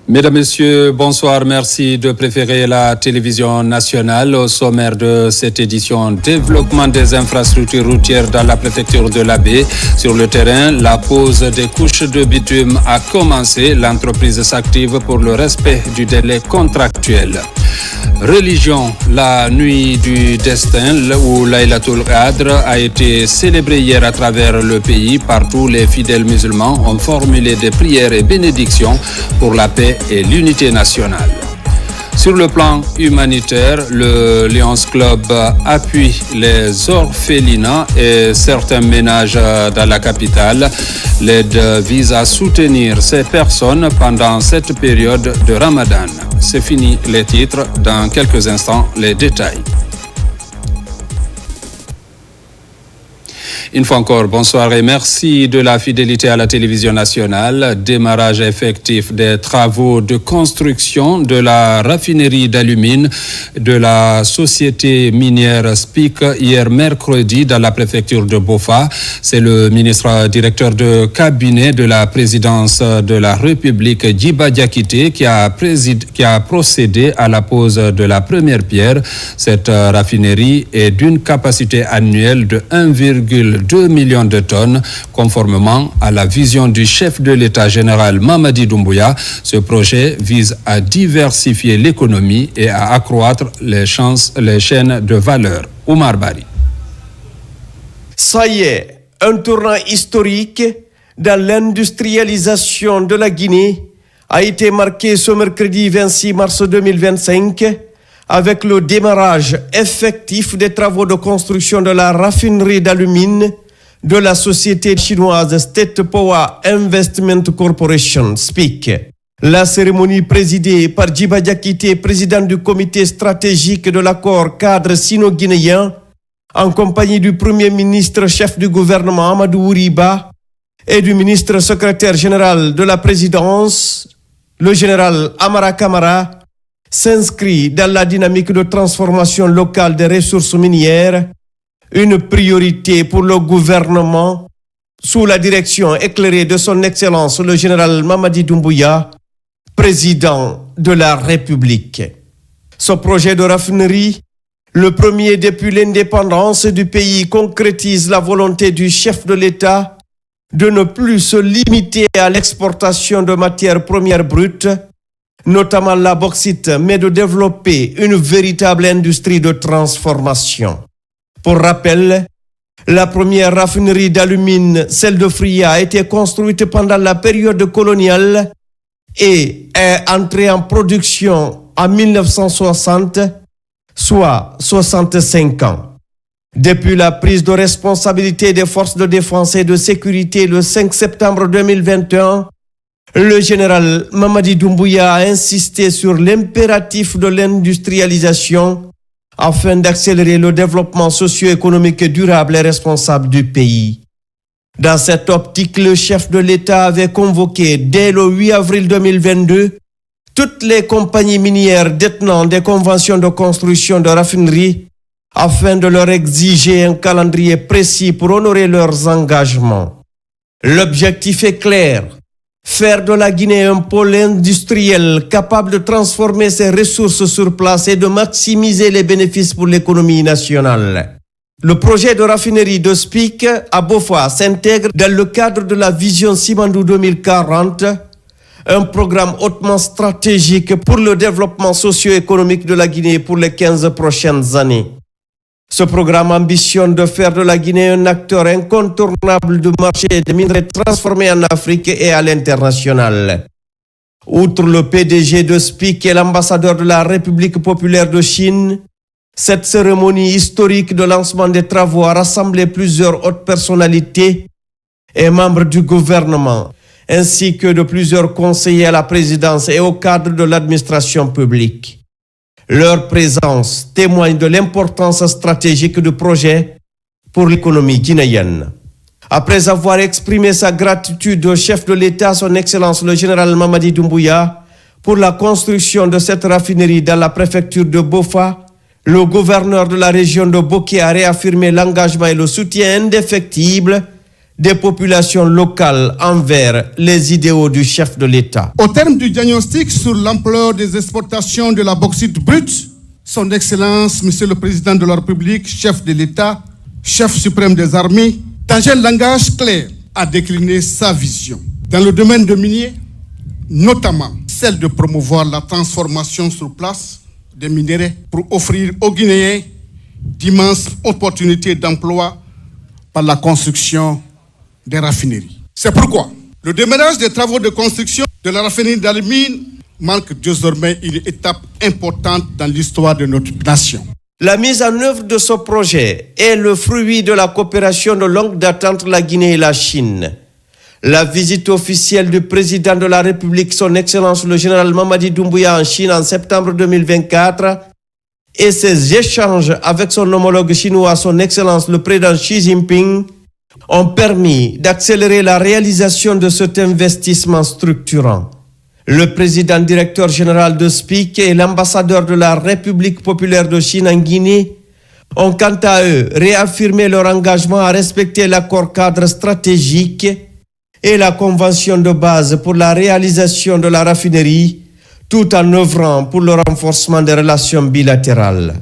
Mesdames, Messieurs, bonsoir. Merci de préférer la télévision nationale. Au sommaire de cette édition, développement des infrastructures routières dans la préfecture de l'Abbé. Sur le terrain, la pose des couches de bitume a commencé. L'entreprise s'active pour le respect du délai contractuel. Religion, la nuit du destin, où Laylatul Qadr a été célébrée hier à travers le pays. Partout, les fidèles musulmans ont formulé des prières et bénédictions pour la paix et l'unité nationale. Sur le plan humanitaire, le Lions Club appuie les orphelinats et certains ménages dans la capitale. L'aide vise à soutenir ces personnes pendant cette période de Ramadan. C'est fini les titres. Dans quelques instants, les détails. Une fois encore, bonsoir et merci de la fidélité à la télévision nationale. Démarrage effectif des travaux de construction de la raffinerie d'alumine de la société minière SPIC hier mercredi dans la préfecture de Bofa. C'est le ministre directeur de cabinet de la présidence de la République, Djiba Diakité, qui a procédé à la pose de la première pierre. Cette raffinerie est d'une capacité annuelle de 1,2 millions de tonnes, conformément à la vision du chef de l'État général Mamadi Doumbouya. Ce projet vise à diversifier l'économie et à accroître les chaînes de valeur. Oumar Bari. Ça y est, un tournant historique dans l'industrialisation de la Guinée a été marqué ce mercredi 26 mars 2025 avec le démarrage effectif des travaux de construction de la raffinerie d'alumine de la société chinoise State Power Investment Corporation, SPIC. La cérémonie présidée par Djiba Diakité, président du comité stratégique de l'accord cadre sino-guinéen, en compagnie du Premier ministre chef du gouvernement Amadou Ouriba et du ministre secrétaire général de la présidence, le général Amara Kamara, s'inscrit dans la dynamique de transformation locale des ressources minières, une priorité pour le gouvernement sous la direction éclairée de son Excellence le général Mamadi Doumbouya, président de la République. Ce projet de raffinerie, le premier depuis l'indépendance du pays, concrétise la volonté du chef de l'État de ne plus se limiter à l'exportation de matières premières brutes, notamment la bauxite, mais de développer une véritable industrie de transformation. Pour rappel, la première raffinerie d'alumine, celle de Fria, a été construite pendant la période coloniale et est entrée en production en 1960, soit 65 ans. Depuis la prise de responsabilité des forces de défense et de sécurité le 5 septembre 2021, le général Mamadi Doumbouya a insisté sur l'impératif de l'industrialisation afin d'accélérer le développement socio-économique durable et responsable du pays. Dans cette optique, le chef de l'État avait convoqué dès le 8 avril 2022 toutes les compagnies minières détenant des conventions de construction de raffineries afin de leur exiger un calendrier précis pour honorer leurs engagements. L'objectif est clair. Faire de la Guinée un pôle industriel capable de transformer ses ressources sur place et de maximiser les bénéfices pour l'économie nationale. Le projet de raffinerie de SPIC à Bofa s'intègre dans le cadre de la vision Simandou 2040, un programme hautement stratégique pour le développement socio-économique de la Guinée pour les 15 prochaines années. Ce programme ambitionne de faire de la Guinée un acteur incontournable du marché des minerais transformés en Afrique et à l'international. Outre le PDG de SPIC et l'ambassadeur de la République populaire de Chine, cette cérémonie historique de lancement des travaux a rassemblé plusieurs hautes personnalités et membres du gouvernement, ainsi que de plusieurs conseillers à la présidence et au cadre de l'administration publique. Leur présence témoigne de l'importance stratégique du projet pour l'économie guinéenne. Après avoir exprimé sa gratitude au chef de l'État, son Excellence le général Mamadi Doumbouya, pour la construction de cette raffinerie dans la préfecture de Bofa, le gouverneur de la région de Boké a réaffirmé l'engagement et le soutien indéfectible des populations locales envers les idéaux du chef de l'État. Au terme du diagnostic sur l'ampleur des exportations de la bauxite brute, Son Excellence, Monsieur le Président de la République, chef de l'État, chef suprême des armées, dans un langage clair, a décliné sa vision. Dans le domaine de minier, notamment celle de promouvoir la transformation sur place des minéraux pour offrir aux Guinéens d'immenses opportunités d'emploi par la construction des raffineries. C'est pourquoi le démarrage des travaux de construction de la raffinerie d'Al-Amine marque désormais une étape importante dans l'histoire de notre nation. La mise en œuvre de ce projet est le fruit de la coopération de longue date entre la Guinée et la Chine. La visite officielle du président de la République, son Excellence le général Mamadi Doumbouya en Chine en septembre 2024 et ses échanges avec son homologue chinois, son Excellence le président Xi Jinping, ont permis d'accélérer la réalisation de cet investissement structurant. Le président directeur général de SPIC et l'ambassadeur de la République populaire de Chine en Guinée ont quant à eux réaffirmé leur engagement à respecter l'accord cadre stratégique et la convention de base pour la réalisation de la raffinerie, tout en œuvrant pour le renforcement des relations bilatérales.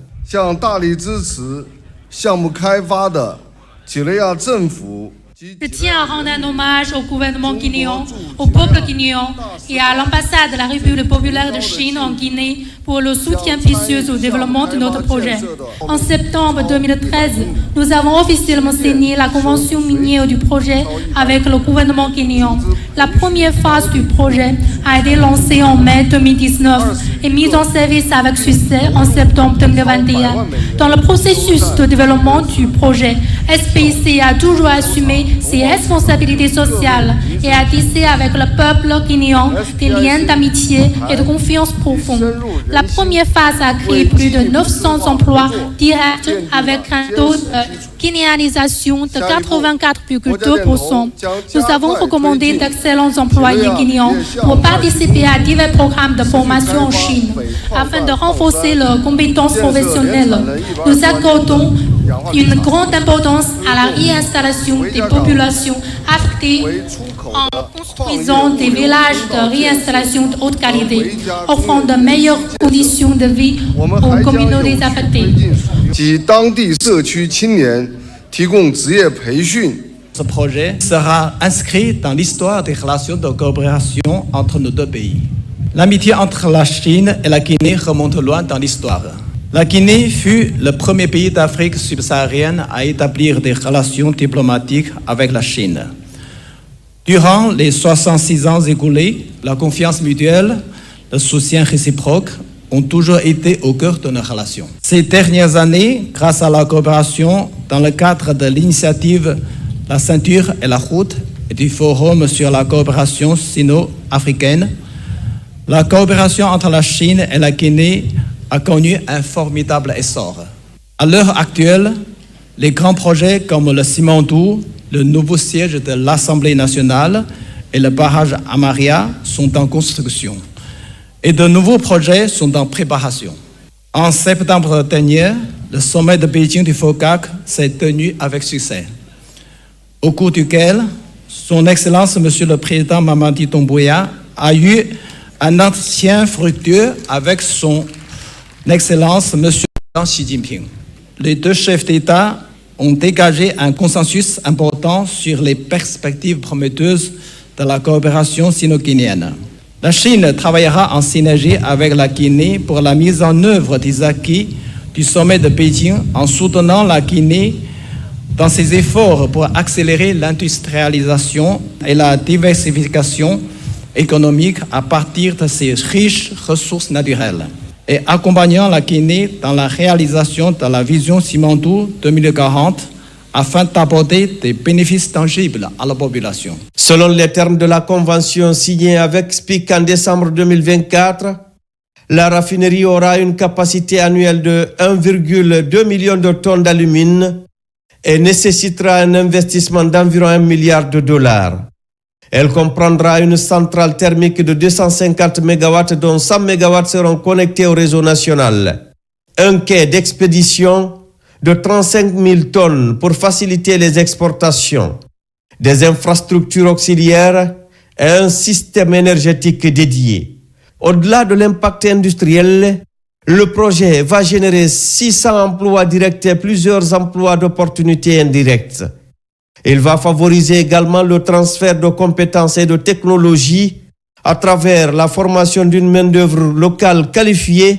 Je tiens à rendre un hommage au gouvernement guinéen, au peuple guinéen et à l'ambassade de la République populaire de Chine en Guinée pour le soutien précieux au développement de notre projet. En septembre 2013, nous avons officiellement signé la convention minière du projet avec le gouvernement guinéen. La première phase du projet a été lancée en mai 2019 et mise en service avec succès en septembre 2021. Dans le processus de développement du projet, SPIC a toujours assumé ses responsabilités sociales et a tissé avec le peuple guinéen des liens d'amitié et de confiance profonds. La première phase a créé plus de 900 emplois directs avec un taux de guinéanisation de 84,2%. Nous avons recommandé d'excellents employés guinéens pour participer à divers programmes de formation en Chine afin de renforcer leurs compétences professionnelles. Nous accordons une grande importance à la réinstallation des populations affectées en construisant des villages de réinstallation de haute qualité, offrant de meilleures conditions de vie aux communautés affectées. Ce projet sera inscrit dans l'histoire des relations de coopération entre nos deux pays. L'amitié entre la Chine et la Guinée remonte loin dans l'histoire. La Guinée fut le premier pays d'Afrique subsaharienne à établir des relations diplomatiques avec la Chine. Durant les 66 ans écoulés, la confiance mutuelle, le soutien réciproque ont toujours été au cœur de nos relations. Ces dernières années, grâce à la coopération dans le cadre de l'initiative La Ceinture et la Route et du Forum sur la coopération sino-africaine, la coopération entre la Chine et la Guinée a connu un formidable essor. À l'heure actuelle, les grands projets comme le Simandou, le nouveau siège de l'Assemblée nationale et le barrage Amaria sont en construction. Et de nouveaux projets sont en préparation. En septembre dernier, le sommet de Beijing du FOCAC s'est tenu avec succès, au cours duquel Son Excellence, Monsieur le Président Mamadi Doumbouya, a eu un entretien fructueux avec Son Excellence, Monsieur Xi Jinping. Les deux chefs d'État ont dégagé un consensus important sur les perspectives prometteuses de la coopération sino-guinéenne. La Chine travaillera en synergie avec la Guinée pour la mise en œuvre des acquis du sommet de Beijing en soutenant la Guinée dans ses efforts pour accélérer l'industrialisation et la diversification économique à partir de ses riches ressources naturelles, et accompagnant la Guinée dans la réalisation de la vision Simandou 2040 afin d'apporter des bénéfices tangibles à la population. Selon les termes de la convention signée avec SPIC en décembre 2024, la raffinerie aura une capacité annuelle de 1,2 million de tonnes d'alumine et nécessitera un investissement d'environ $1 milliard. Elle comprendra une centrale thermique de 250 MW dont 100 MW seront connectés au réseau national. Un quai d'expédition de 35 000 tonnes pour faciliter les exportations. des infrastructures auxiliaires et un système énergétique dédié. Au-delà de l'impact industriel, le projet va générer 600 emplois directs et plusieurs emplois d'opportunités indirectes. Il va favoriser également le transfert de compétences et de technologies à travers la formation d'une main-d'œuvre locale qualifiée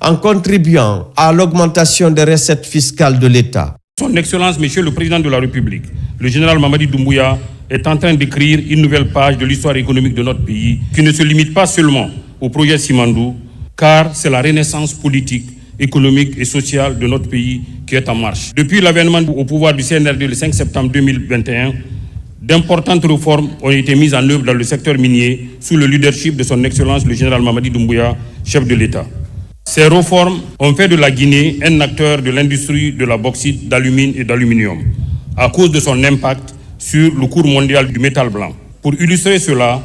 en contribuant à l'augmentation des recettes fiscales de l'État. Son Excellence, Monsieur le Président de la République, le général Mamadi Doumbouya est en train d'écrire une nouvelle page de l'histoire économique de notre pays qui ne se limite pas seulement au projet Simandou, car c'est la renaissance politique, économique et sociale de notre pays qui est en marche. Depuis l'avènement au pouvoir du CNRD le 5 septembre 2021, d'importantes réformes ont été mises en œuvre dans le secteur minier sous le leadership de son Excellence le général Mamadi Doumbouya, chef de l'État. Ces réformes ont fait de la Guinée un acteur de l'industrie de la bauxite, d'alumine et d'aluminium, à cause de son impact sur le cours mondial du métal blanc. Pour illustrer cela,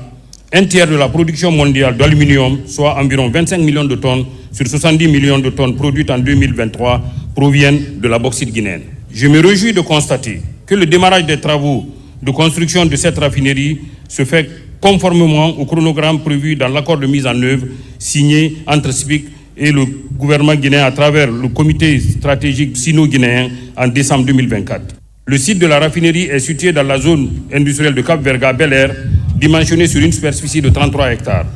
un tiers de la production mondiale d'aluminium, soit environ 25 millions de tonnes sur 70 millions de tonnes produites en 2023, proviennent de la bauxite guinéenne. Je me réjouis de constater que le démarrage des travaux de construction de cette raffinerie se fait conformément au chronogramme prévu dans l'accord de mise en œuvre signé entre SPIC et le gouvernement guinéen à travers le comité stratégique sino-guinéen en décembre 2024. Le site de la raffinerie est situé dans la zone industrielle de Cap-Verga-Bel-Air, dimensionné sur une superficie de 33 hectares.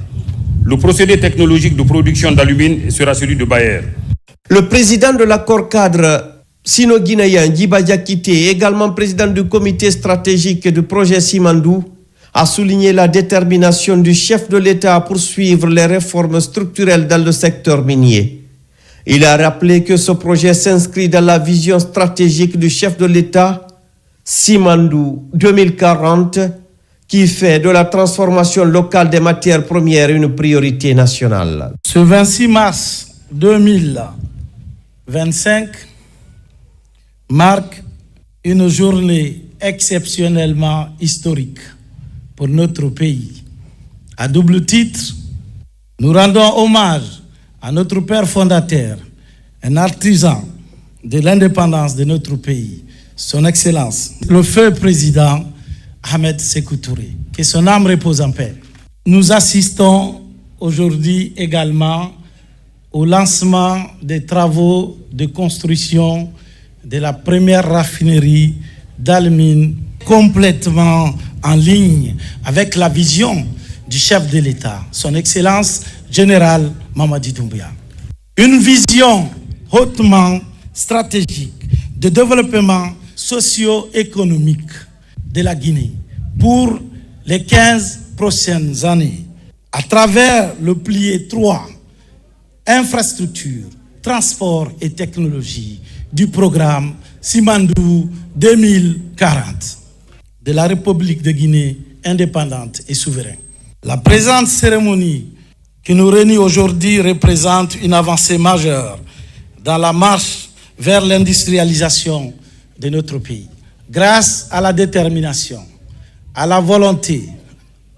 Le procédé technologique de production d'alumine sera celui de Bayer. Le président de l'accord cadre sino-guinéen, Djiba Diakité, également président du comité stratégique du projet Simandou, a souligné la détermination du chef de l'État à poursuivre les réformes structurelles dans le secteur minier. Il a rappelé que ce projet s'inscrit dans la vision stratégique du chef de l'État, Simandou 2040, qui fait de la transformation locale des matières premières une priorité nationale. Ce 26 mars 2025 marque une journée exceptionnellement historique pour notre pays. À double titre, nous rendons hommage à notre père fondateur, un artisan de l'indépendance de notre pays, son Excellence, le feu président Ahmed Sékou Touré, que son âme repose en paix. Nous assistons aujourd'hui également au lancement des travaux de construction de la première raffinerie d'alumine complètement en ligne avec la vision du chef de l'État, son Excellence général Mamadi Doumbouya. Une vision hautement stratégique de développement socio-économique de la Guinée pour les 15 prochaines années à travers le pilier 3, infrastructure, transport et technologie du programme Simandou 2040 de la République de Guinée indépendante et souveraine. La présente cérémonie qui nous réunit aujourd'hui représente une avancée majeure dans la marche vers l'industrialisation de notre pays. Grâce à la détermination, à la volonté,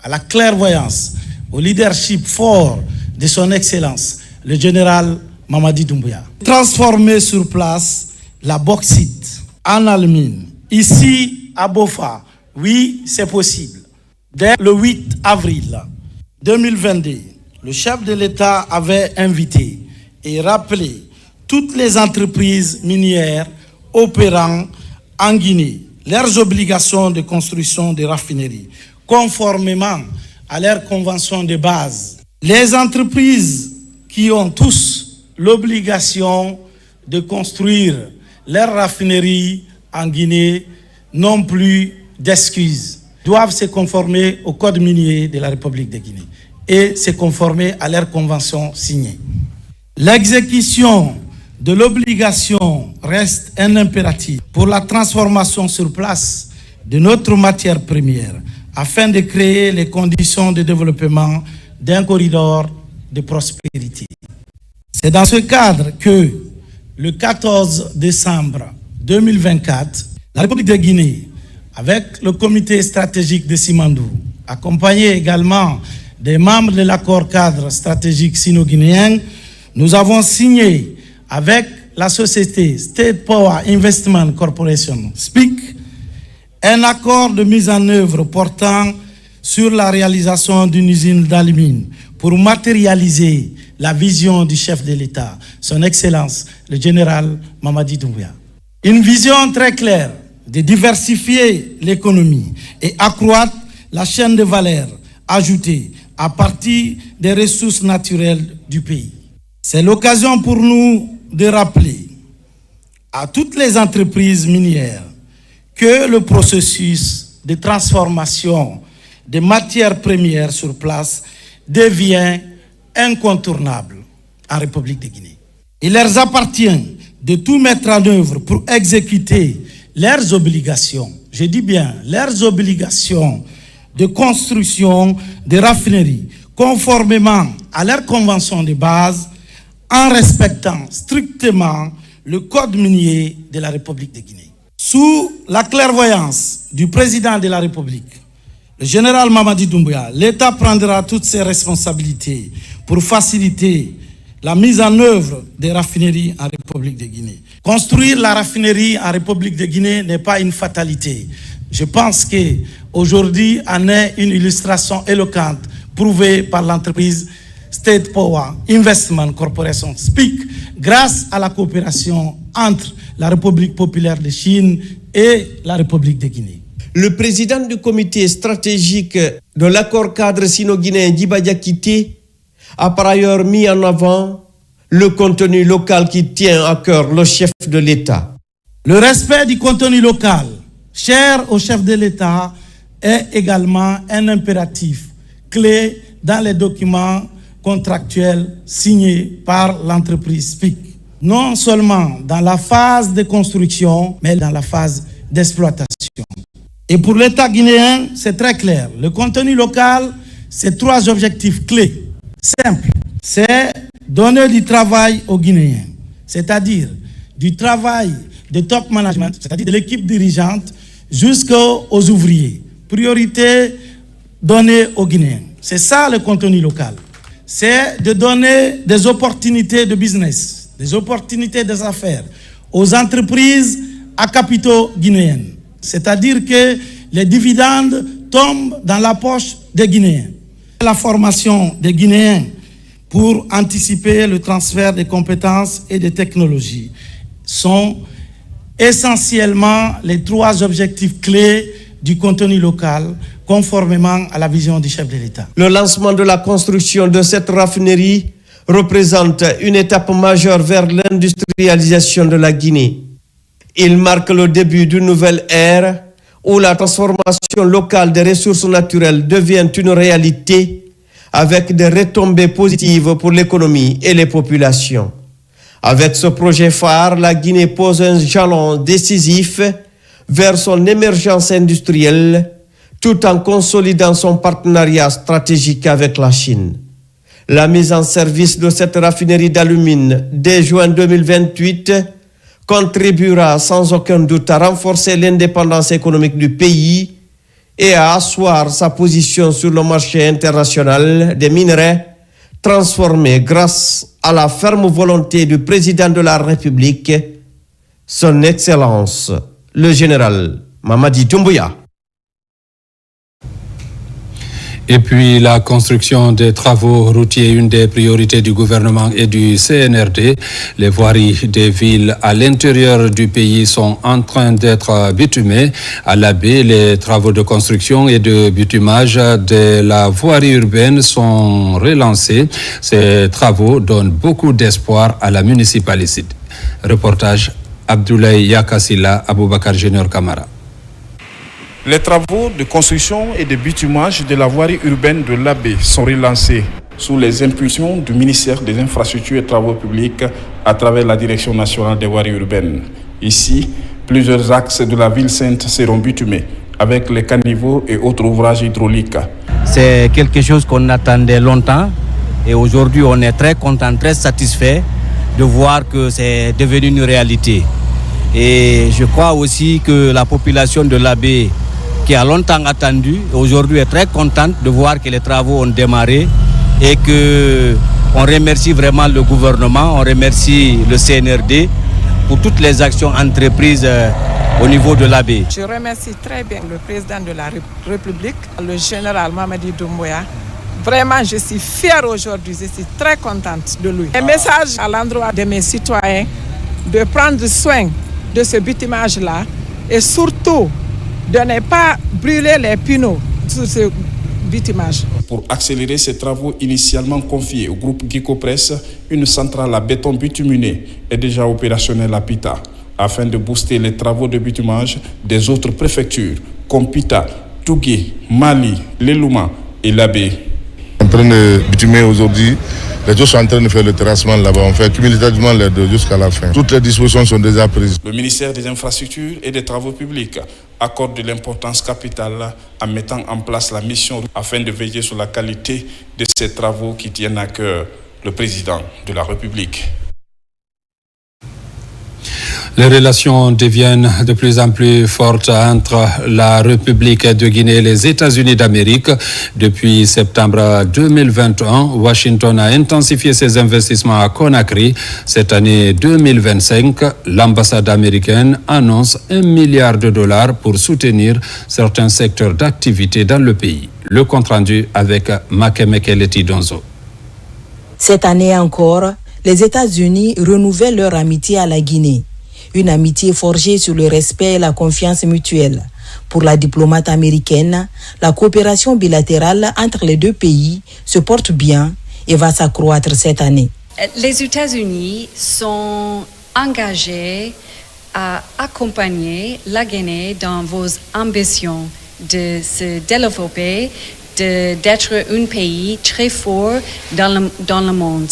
à la clairvoyance, au leadership fort de son Excellence, le général Mamadi Doumbouya. Transformer sur place la bauxite en alumine, ici à Bofa, oui, c'est possible. Dès le 8 avril 2022, le chef de l'État avait invité et rappelé toutes les entreprises minières opérant en Guinée leurs obligations de construction de raffineries, conformément à leur convention de base. Les entreprises qui ont tous l'obligation de construire leurs raffineries en Guinée n'ont plus d'excuses, doivent se conformer au code minier de la République de Guinée et se conformer à leurs conventions signées. L'exécution de l'obligation reste un impératif pour la transformation sur place de notre matière première afin de créer les conditions de développement d'un corridor de prospérité. C'est dans ce cadre que le 14 décembre 2024, la République de Guinée, avec le comité stratégique de Simandou, accompagné également des membres de l'accord cadre stratégique sino-guinéen, nous avons signé avec la société State Power Investment Corporation, SPIC, un accord de mise en œuvre portant sur la réalisation d'une usine d'alumine pour matérialiser la vision du chef de l'État, son Excellence, le général Mamadi Doumbouya. Une vision très claire de diversifier l'économie et accroître la chaîne de valeur ajoutée à partir des ressources naturelles du pays. C'est l'occasion pour nous de rappeler à toutes les entreprises minières que le processus de transformation des matières premières sur place devient incontournable en République de Guinée. Il leur appartient de tout mettre en œuvre pour exécuter leurs obligations, je dis bien leurs obligations de construction de raffineries conformément à leur convention de base en respectant strictement le code minier de la République de Guinée. Sous la clairvoyance du président de la République, le général Mamadi Doumbouya, l'État prendra toutes ses responsabilités pour faciliter la mise en œuvre des raffineries en République de Guinée. Construire la raffinerie en République de Guinée n'est pas une fatalité. Je pense qu'aujourd'hui en est une illustration éloquente prouvée par l'entreprise State Power Investment Corporation SPIC grâce à la coopération entre la République populaire de Chine et la République de Guinée. Le président du comité stratégique de l'accord cadre sino-guinéen Djiba Diakité a par ailleurs mis en avant le contenu local qui tient à cœur le chef de l'État. Le respect du contenu local, cher au chef de l'État, est également un impératif clé dans les documents contractuels signés par l'entreprise SPIC. Non seulement dans la phase de construction, mais dans la phase d'exploitation. Et pour l'État guinéen, c'est très clair. Le contenu local, c'est 3 objectifs clés. Simple. C'est donner du travail aux Guinéens, c'est-à-dire du travail de top management, c'est-à-dire de l'équipe dirigeante, jusqu'aux ouvriers. Priorité donnée aux Guinéens. C'est ça le contenu local. C'est de donner des opportunités de business, des opportunités des affaires aux entreprises à capitaux guinéens. C'est-à-dire que les dividendes tombent dans la poche des Guinéens. La formation des Guinéens pour anticiper le transfert des compétences et des technologies sont essentiellement les 3 objectifs clés du contenu local, conformément à la vision du chef de l'État. Le lancement de la construction de cette raffinerie représente une étape majeure vers l'industrialisation de la Guinée. Il marque le début d'une nouvelle ère où la transformation locale des ressources naturelles devient une réalité avec des retombées positives pour l'économie et les populations. Avec ce projet phare, la Guinée pose un jalon décisif vers son émergence industrielle tout en consolidant son partenariat stratégique avec la Chine. La mise en service de cette raffinerie d'alumine dès juin 2028 contribuera sans aucun doute à renforcer l'indépendance économique du pays et à asseoir sa position sur le marché international des minerais transformés grâce à la ferme volonté du président de la République, son Excellence, le général Mamadi Doumbouya. Et puis la construction des travaux routiers, une des priorités du gouvernement et du CNRD. Les voiries des villes à l'intérieur du pays sont en train d'être bitumées. À la baie, les travaux de construction et de bitumage de la voirie urbaine sont relancés. Ces travaux donnent beaucoup d'espoir à la municipalité. Reportage Abdoulaye Yakassila, Aboubakar Junior Kamara. Les travaux de construction et de bitumage de la voirie urbaine de l'Abbé sont relancés sous les impulsions du ministère des Infrastructures et Travaux Publics à travers la Direction nationale des voiries urbaines. Ici, plusieurs axes de la ville sainte seront bitumés avec les caniveaux et autres ouvrages hydrauliques. C'est quelque chose qu'on attendait longtemps et aujourd'hui on est très content, très satisfait de voir que c'est devenu une réalité. Et je crois aussi que la population de l'Abbé, qui a longtemps attendu, aujourd'hui est très contente de voir que les travaux ont démarré et qu'on remercie vraiment le gouvernement, on remercie le CNRD pour toutes les actions entreprises au niveau de la baie. Je remercie très bien le président de la République, le général Mamadi Doumbouya. Vraiment, je suis fière aujourd'hui, je suis très contente de lui. Un message à l'endroit de mes citoyens de prendre soin de ce bitumage-là et surtout de ne pas brûler les pinot sur ce bitumage. Pour accélérer ces travaux initialement confiés au groupe Guicopress, une centrale à béton bituminé est déjà opérationnelle à Pita, afin de booster les travaux de bitumage des autres préfectures, comme Pita, Tougué, Mali, Lelouma et Labé. En train de bitumer aujourd'hui, les deux sont en train de faire le terrassement là-bas. On fait cumulativement les deux jusqu'à la fin. Toutes les dispositions sont déjà prises. Le ministère des Infrastructures et des Travaux publics accorde de l'importance capitale en mettant en place la mission afin de veiller sur la qualité de ces travaux qui tiennent à cœur le président de la République. Les relations deviennent de plus en plus fortes entre la République de Guinée et les États-Unis d'Amérique. Depuis septembre 2021, Washington a intensifié ses investissements à Conakry. Cette année 2025, l'ambassade américaine annonce $1 milliard pour soutenir certains secteurs d'activité dans le pays. Le compte-rendu avec Makemekele Donzo. Cette année encore, les États-Unis renouvellent leur amitié à la Guinée. Une amitié forgée sur le respect et la confiance mutuelle. Pour la diplomate américaine, la coopération bilatérale entre les deux pays se porte bien et va s'accroître cette année. Les États-Unis sont engagés à accompagner la Guinée dans vos ambitions de se développer, d'être un pays très fort dans le monde.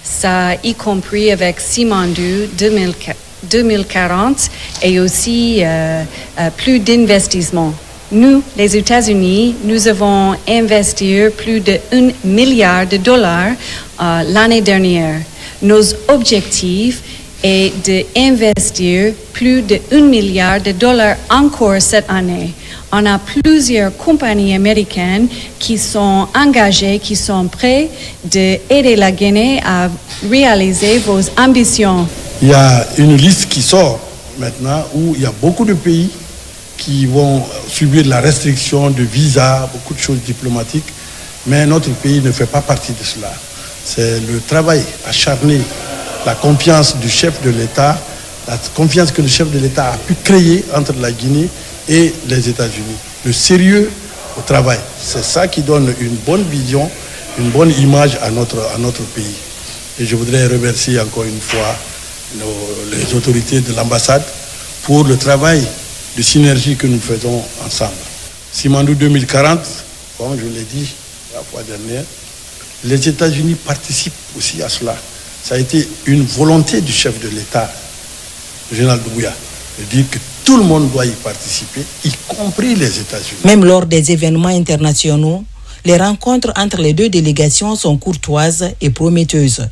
Ça y compris avec Simandou 2040 et aussi plus d'investissements. Nous, les États-Unis, nous avons investi plus de $1 milliard l'année dernière. Nos objectifs est d'investir plus de $1 milliard encore cette année. On a plusieurs compagnies américaines qui sont engagées, qui sont prêtes d'aider la Guinée à réaliser vos ambitions. Il y a une liste qui sort maintenant où il y a beaucoup de pays qui vont subir la restriction de visa, beaucoup de choses diplomatiques, mais notre pays ne fait pas partie de cela. C'est le travail acharné, la confiance du chef de l'État, la confiance que le chef de l'État a pu créer entre la Guinée et les États-Unis. Le sérieux au travail, c'est ça qui donne une bonne vision, une bonne image à notre pays. Et je voudrais remercier encore une fois les autorités de l'ambassade pour le travail de synergie que nous faisons ensemble. Simandou 2040, comme je l'ai dit la fois dernière, les États-Unis participent aussi à cela. Ça a été une volonté du chef de l'État, le général Doumbouya, de dire que tout le monde doit y participer, y compris les États-Unis. Même lors des événements internationaux, les rencontres entre les deux délégations sont courtoises et prometteuses.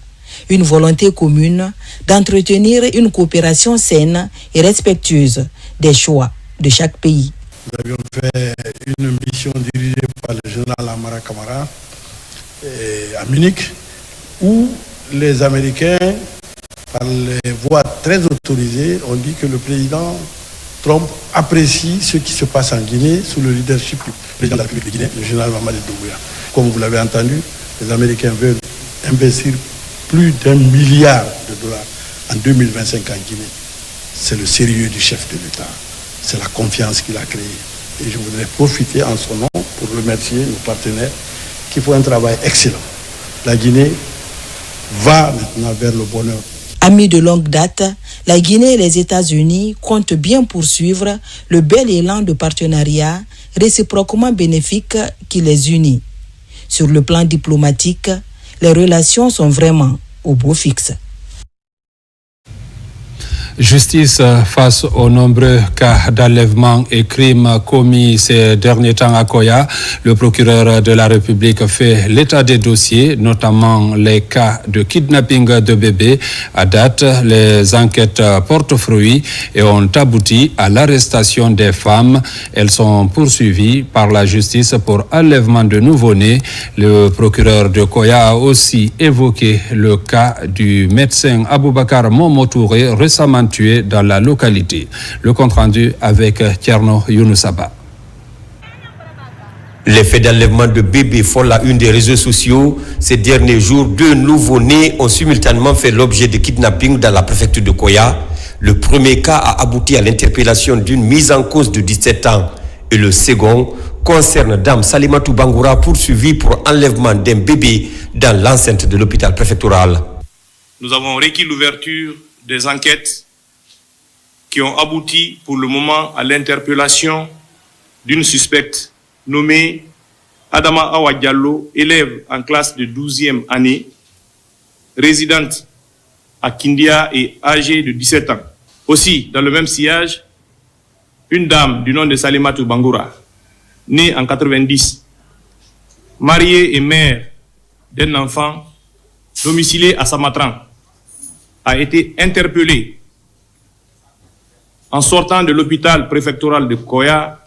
Une volonté commune d'entretenir une coopération saine et respectueuse des choix de chaque pays. Nous avions fait une mission dirigée par le général Amara Kamara à Munich, où les Américains, par les voies très autorisées, ont dit que le président Trump apprécie ce qui se passe en Guinée sous le leadership du président de la République de Guinée, le général Mamadi Doumbouya. Comme vous l'avez entendu, les Américains veulent investir plus $1 milliard en 2025 en Guinée. C'est le sérieux du chef de l'État. C'est la confiance qu'il a créée. Et je voudrais profiter en son nom pour remercier nos partenaires qui font un travail excellent. La Guinée va maintenant vers le bonheur. Amis de longue date, la Guinée et les États-Unis comptent bien poursuivre le bel élan de partenariat réciproquement bénéfique qui les unit. Sur le plan diplomatique, les relations sont vraiment au beau fixe. Justice face aux nombreux cas d'enlèvement et crimes commis ces derniers temps à Koya. Le procureur de la République fait l'état des dossiers, notamment les cas de kidnapping de bébés. À date, les enquêtes portent fruit et ont abouti à l'arrestation des femmes. Elles sont poursuivies par la justice pour enlèvement de nouveau-nés. Le procureur de Koya a aussi évoqué le cas du médecin Aboubakar Momo Touré, récemment tués dans la localité. Le compte rendu avec Tierno Younoussaba. Les faits d'enlèvement de bébés font la une des réseaux sociaux. Ces derniers jours, 2 nouveau-nés ont simultanément fait l'objet de kidnapping dans la préfecture de Koya. Le premier cas a abouti à l'interpellation d'une mise en cause de 17 ans. Et le second concerne Dame Salimatou Bangoura, poursuivie pour enlèvement d'un bébé dans l'enceinte de l'hôpital préfectoral. Nous avons requis l'ouverture des enquêtes qui ont abouti pour le moment à l'interpellation d'une suspecte nommée Adama Awa Diallo, élève en classe de 12e année, résidente à Kindia et âgée de 17 ans. Aussi, dans le même sillage, une dame du nom de Salimatou Bangoura, née en 90, mariée et mère d'un enfant domicilié à Samatran, a été interpellée en sortant de l'hôpital préfectoral de Koya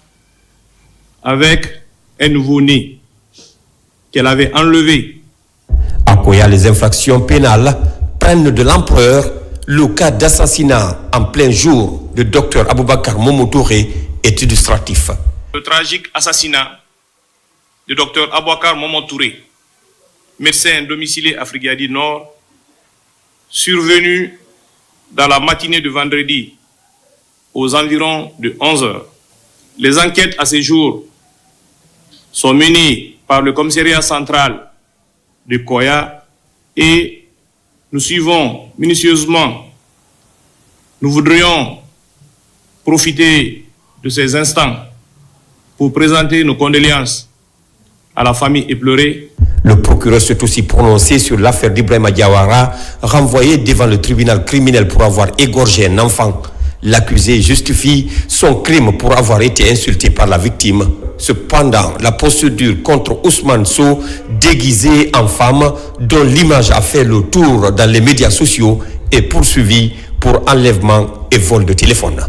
avec un nouveau-né qu'elle avait enlevé. À Koya, les infractions pénales prennent de l'ampleur. Le cas d'assassinat en plein jour de Dr Aboubakar Momo Touré est illustratif. Le tragique assassinat de Dr Aboubakar Momo Touré, médecin domicilié à Frigadi Nord, survenu dans la matinée de vendredi aux environs de 11h. Les enquêtes à ce jour sont menées par le commissariat central de Koya et nous suivons minutieusement. Nous voudrions profiter de ces instants pour présenter nos condoléances à la famille éplorée. Le procureur s'est aussi prononcé sur l'affaire d'Ibrahima Diawara, renvoyé devant le tribunal criminel pour avoir égorgé un enfant. L'accusé justifie son crime pour avoir été insulté par la victime. Cependant, la procédure contre Ousmane Sow, déguisé en femme, dont l'image a fait le tour dans les médias sociaux, est poursuivie pour enlèvement et vol de téléphone.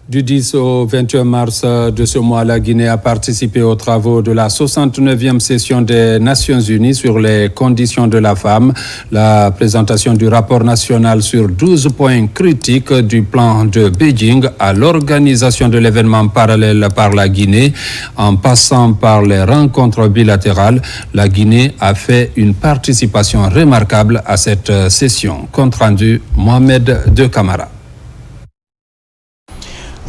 Du 10 au 21 mars de ce mois, la Guinée a participé aux travaux de la 69e session des Nations Unies sur les conditions de la femme. La présentation du rapport national sur 12 points critiques du plan de Beijing à l'organisation de l'événement parallèle par la Guinée. En passant par les rencontres bilatérales, la Guinée a fait une participation remarquable à cette session. Compte rendu, Mohamed De Camara.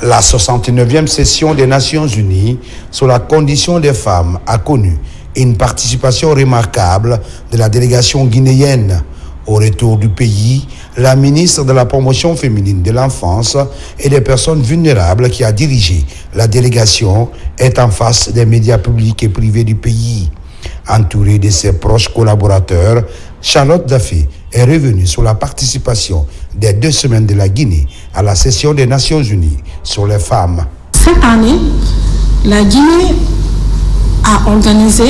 La 69e session des Nations Unies sur la condition des femmes a connu une participation remarquable de la délégation guinéenne. Au retour du pays, la ministre de la Promotion féminine de l'enfance et des personnes vulnérables qui a dirigé la délégation est en face des médias publics et privés du pays. Entourée de ses proches collaborateurs, Charlotte Daffé est revenue sur la participation des 2 semaines de la Guinée à la session des Nations Unies sur les femmes. Cette année, la Guinée a organisé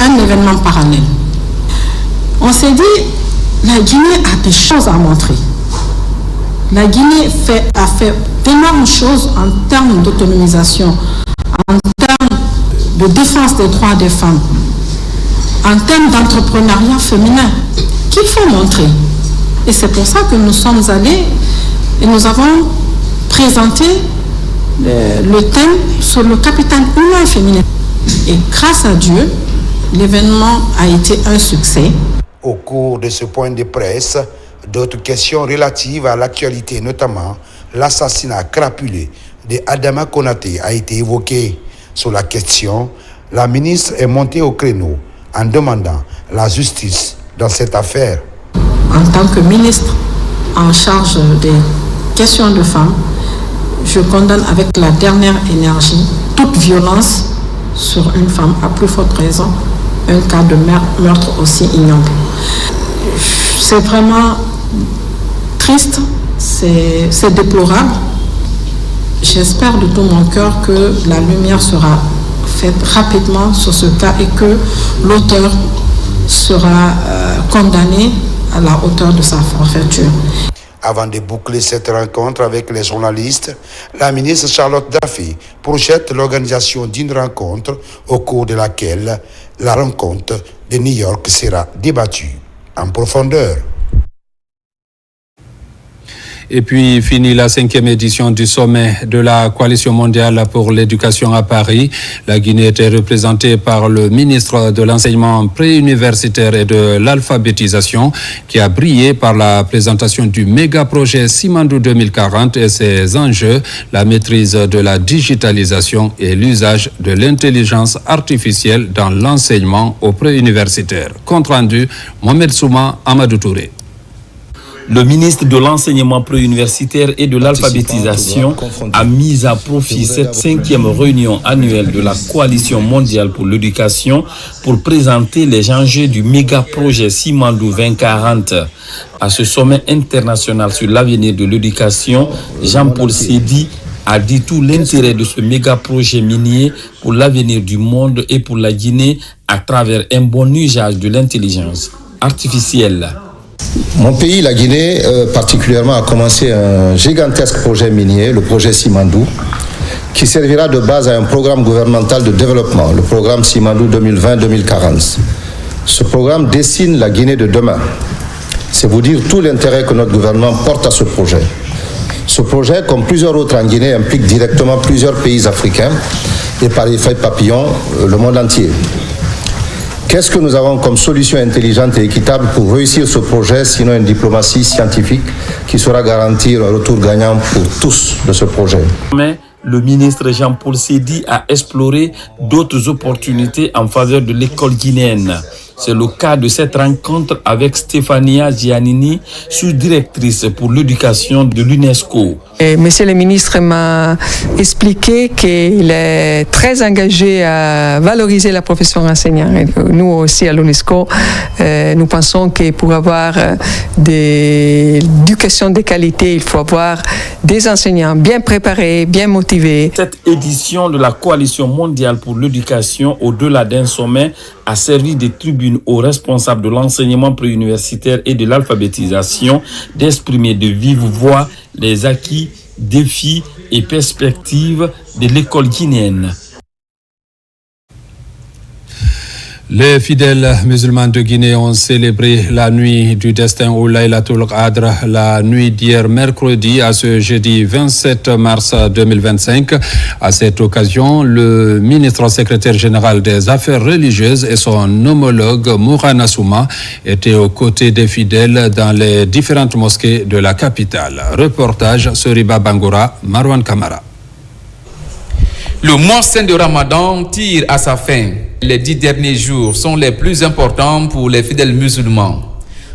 un événement parallèle. On s'est dit, la Guinée a des choses à montrer. La Guinée a fait d'énormes choses en termes d'autonomisation, en termes de défense des droits des femmes, en termes d'entrepreneuriat féminin, qu'il faut montrer. Et c'est pour ça que nous sommes allés et nous avons présenté le thème sur le capital humain féminin. Et grâce à Dieu, l'événement a été un succès. Au cours de ce point de presse, d'autres questions relatives à l'actualité, notamment l'assassinat crapulé de Adama Konaté, a été évoqué. Sur la question, la ministre est montée au créneau en demandant la justice dans cette affaire. En tant que ministre en charge des questions de femmes, je condamne avec la dernière énergie toute violence sur une femme, à plus forte raison, un cas de meurtre aussi ignoble. C'est vraiment triste, c'est déplorable. J'espère de tout mon cœur que la lumière sera faite rapidement sur ce cas et que l'auteur sera condamné à la hauteur de sa forfaiture. Avant de boucler cette rencontre avec les journalistes, la ministre Charlotte Daffé projette l'organisation d'une rencontre au cours de laquelle la rencontre de New York sera débattue en profondeur. Et puis, fini la 5e édition du sommet de la Coalition mondiale pour l'éducation à Paris. La Guinée était représentée par le ministre de l'enseignement préuniversitaire et de l'alphabétisation qui a brillé par la présentation du méga-projet Simandou 2040 et ses enjeux, la maîtrise de la digitalisation et l'usage de l'intelligence artificielle dans l'enseignement au préuniversitaire. Compte rendu, Mohamed Souma, Amadou Touré. Le ministre de l'enseignement préuniversitaire et de l'alphabétisation a mis à profit cette 5e réunion annuelle de la Coalition mondiale pour l'éducation pour présenter les enjeux du méga-projet Simandou 2040. À ce sommet international sur l'avenir de l'éducation, Jean-Paul Sédi a dit tout l'intérêt de ce méga-projet minier pour l'avenir du monde et pour la Guinée à travers un bon usage de l'intelligence artificielle. Mon pays, la Guinée, particulièrement, a commencé un gigantesque projet minier, le projet Simandou, qui servira de base à un programme gouvernemental de développement, le programme Simandou 2020-2040. Ce programme dessine la Guinée de demain. C'est vous dire tout l'intérêt que notre gouvernement porte à ce projet. Ce projet, comme plusieurs autres en Guinée, implique directement plusieurs pays africains et par effet papillon, le monde entier. Qu'est-ce que nous avons comme solution intelligente et équitable pour réussir ce projet, sinon une diplomatie scientifique qui saura garantir un retour gagnant pour tous de ce projet? Mais le ministre Jean-Paul Sédi a exploré d'autres opportunités en faveur de l'école guinéenne. C'est le cas de cette rencontre avec Stefania Giannini, sous-directrice pour l'éducation de l'UNESCO. Monsieur le ministre m'a expliqué qu'il est très engagé à valoriser la profession enseignante. Nous aussi à l'UNESCO, nous pensons que pour avoir des éducations de qualité, il faut avoir des enseignants bien préparés, bien motivés. Cette édition de la Coalition mondiale pour l'éducation, au-delà d'un sommet, a servi de tribune aux responsables de l'enseignement préuniversitaire et de l'alphabétisation d'exprimer de vive voix les acquis, défis et perspectives de l'école guinéenne. Les fidèles musulmans de Guinée ont célébré la nuit du destin au Laylatul Qadr, la nuit d'hier mercredi à ce jeudi 27 mars 2025. À cette occasion, le ministre secrétaire général des Affaires religieuses et son homologue Mourana Souma étaient aux côtés des fidèles dans les différentes mosquées de la capitale. Reportage Soriba Bangoura, Marwan Kamara. Le mois saint de Ramadan tire à sa fin. Les 10 derniers jours sont les plus importants pour les fidèles musulmans.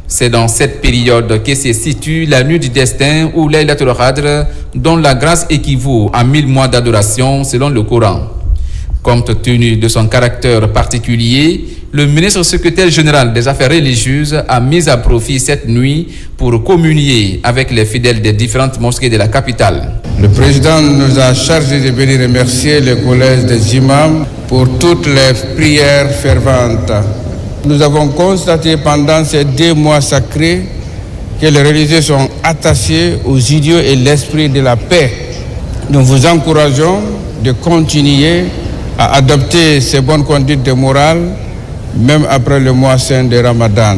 C'est dans cette période que se situe la nuit du destin ou Laylatul Qadr, dont la grâce équivaut à 1000 mois d'adoration selon le Coran. Compte tenu de son caractère particulier, le ministre secrétaire général des Affaires religieuses a mis à profit cette nuit pour communier avec les fidèles des différentes mosquées de la capitale. Le président nous a chargé de venir remercier le collège des imams pour toutes les prières ferventes. Nous avons constaté pendant ces 2 mois sacrés que les religieux sont attachés aux idéaux et l'esprit de la paix. Nous vous encourageons de continuer à adopter ces bonnes conduites de morale, même après le mois saint de Ramadan.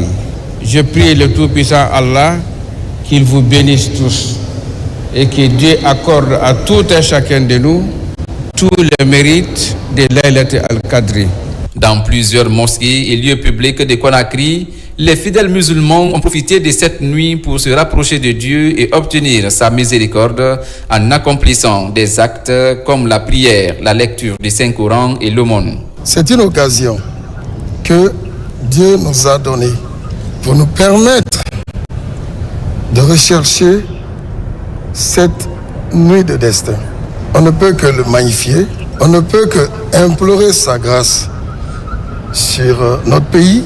Je prie le Tout-Puissant Allah qu'il vous bénisse tous et que Dieu accorde à tout et chacun de nous tous les mérites de Laylatul Qadr. Dans plusieurs mosquées et lieux publics de Conakry, les fidèles musulmans ont profité de cette nuit pour se rapprocher de Dieu et obtenir sa miséricorde en accomplissant des actes comme la prière, la lecture du Saint-Coran et l'aumône. C'est une occasion que Dieu nous a donnée pour nous permettre de rechercher cette nuit de destin. On ne peut que le magnifier, on ne peut que implorer sa grâce sur notre pays,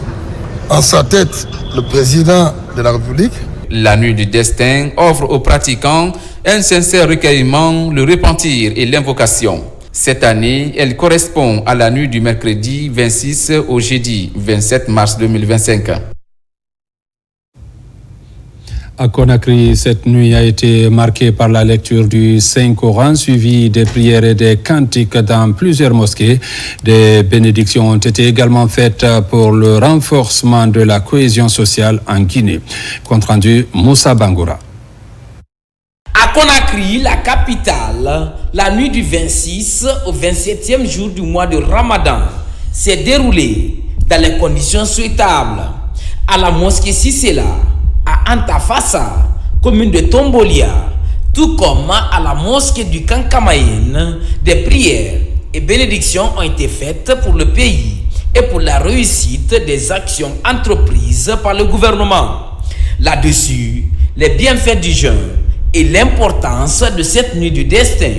en sa tête le président de la République. La nuit du destin offre aux pratiquants un sincère recueillement, le repentir et l'invocation. Cette année, elle correspond à la nuit du mercredi 26 au jeudi 27 mars 2025. À Conakry, cette nuit a été marquée par la lecture du Saint-Coran, suivie des prières et des cantiques dans plusieurs mosquées. Des bénédictions ont été également faites pour le renforcement de la cohésion sociale en Guinée. Compte rendu, Moussa Bangoura. À Conakry, la capitale, la nuit du 26 au 27e jour du mois de Ramadan s'est déroulée dans les conditions souhaitables. À la mosquée Sissela, à Antafassa, commune de Tombolia, tout comme à la mosquée du Kankamayen, des prières et bénédictions ont été faites pour le pays et pour la réussite des actions entreprises par le gouvernement. Là-dessus, les bienfaits du jeûne et l'importance de cette nuit du destin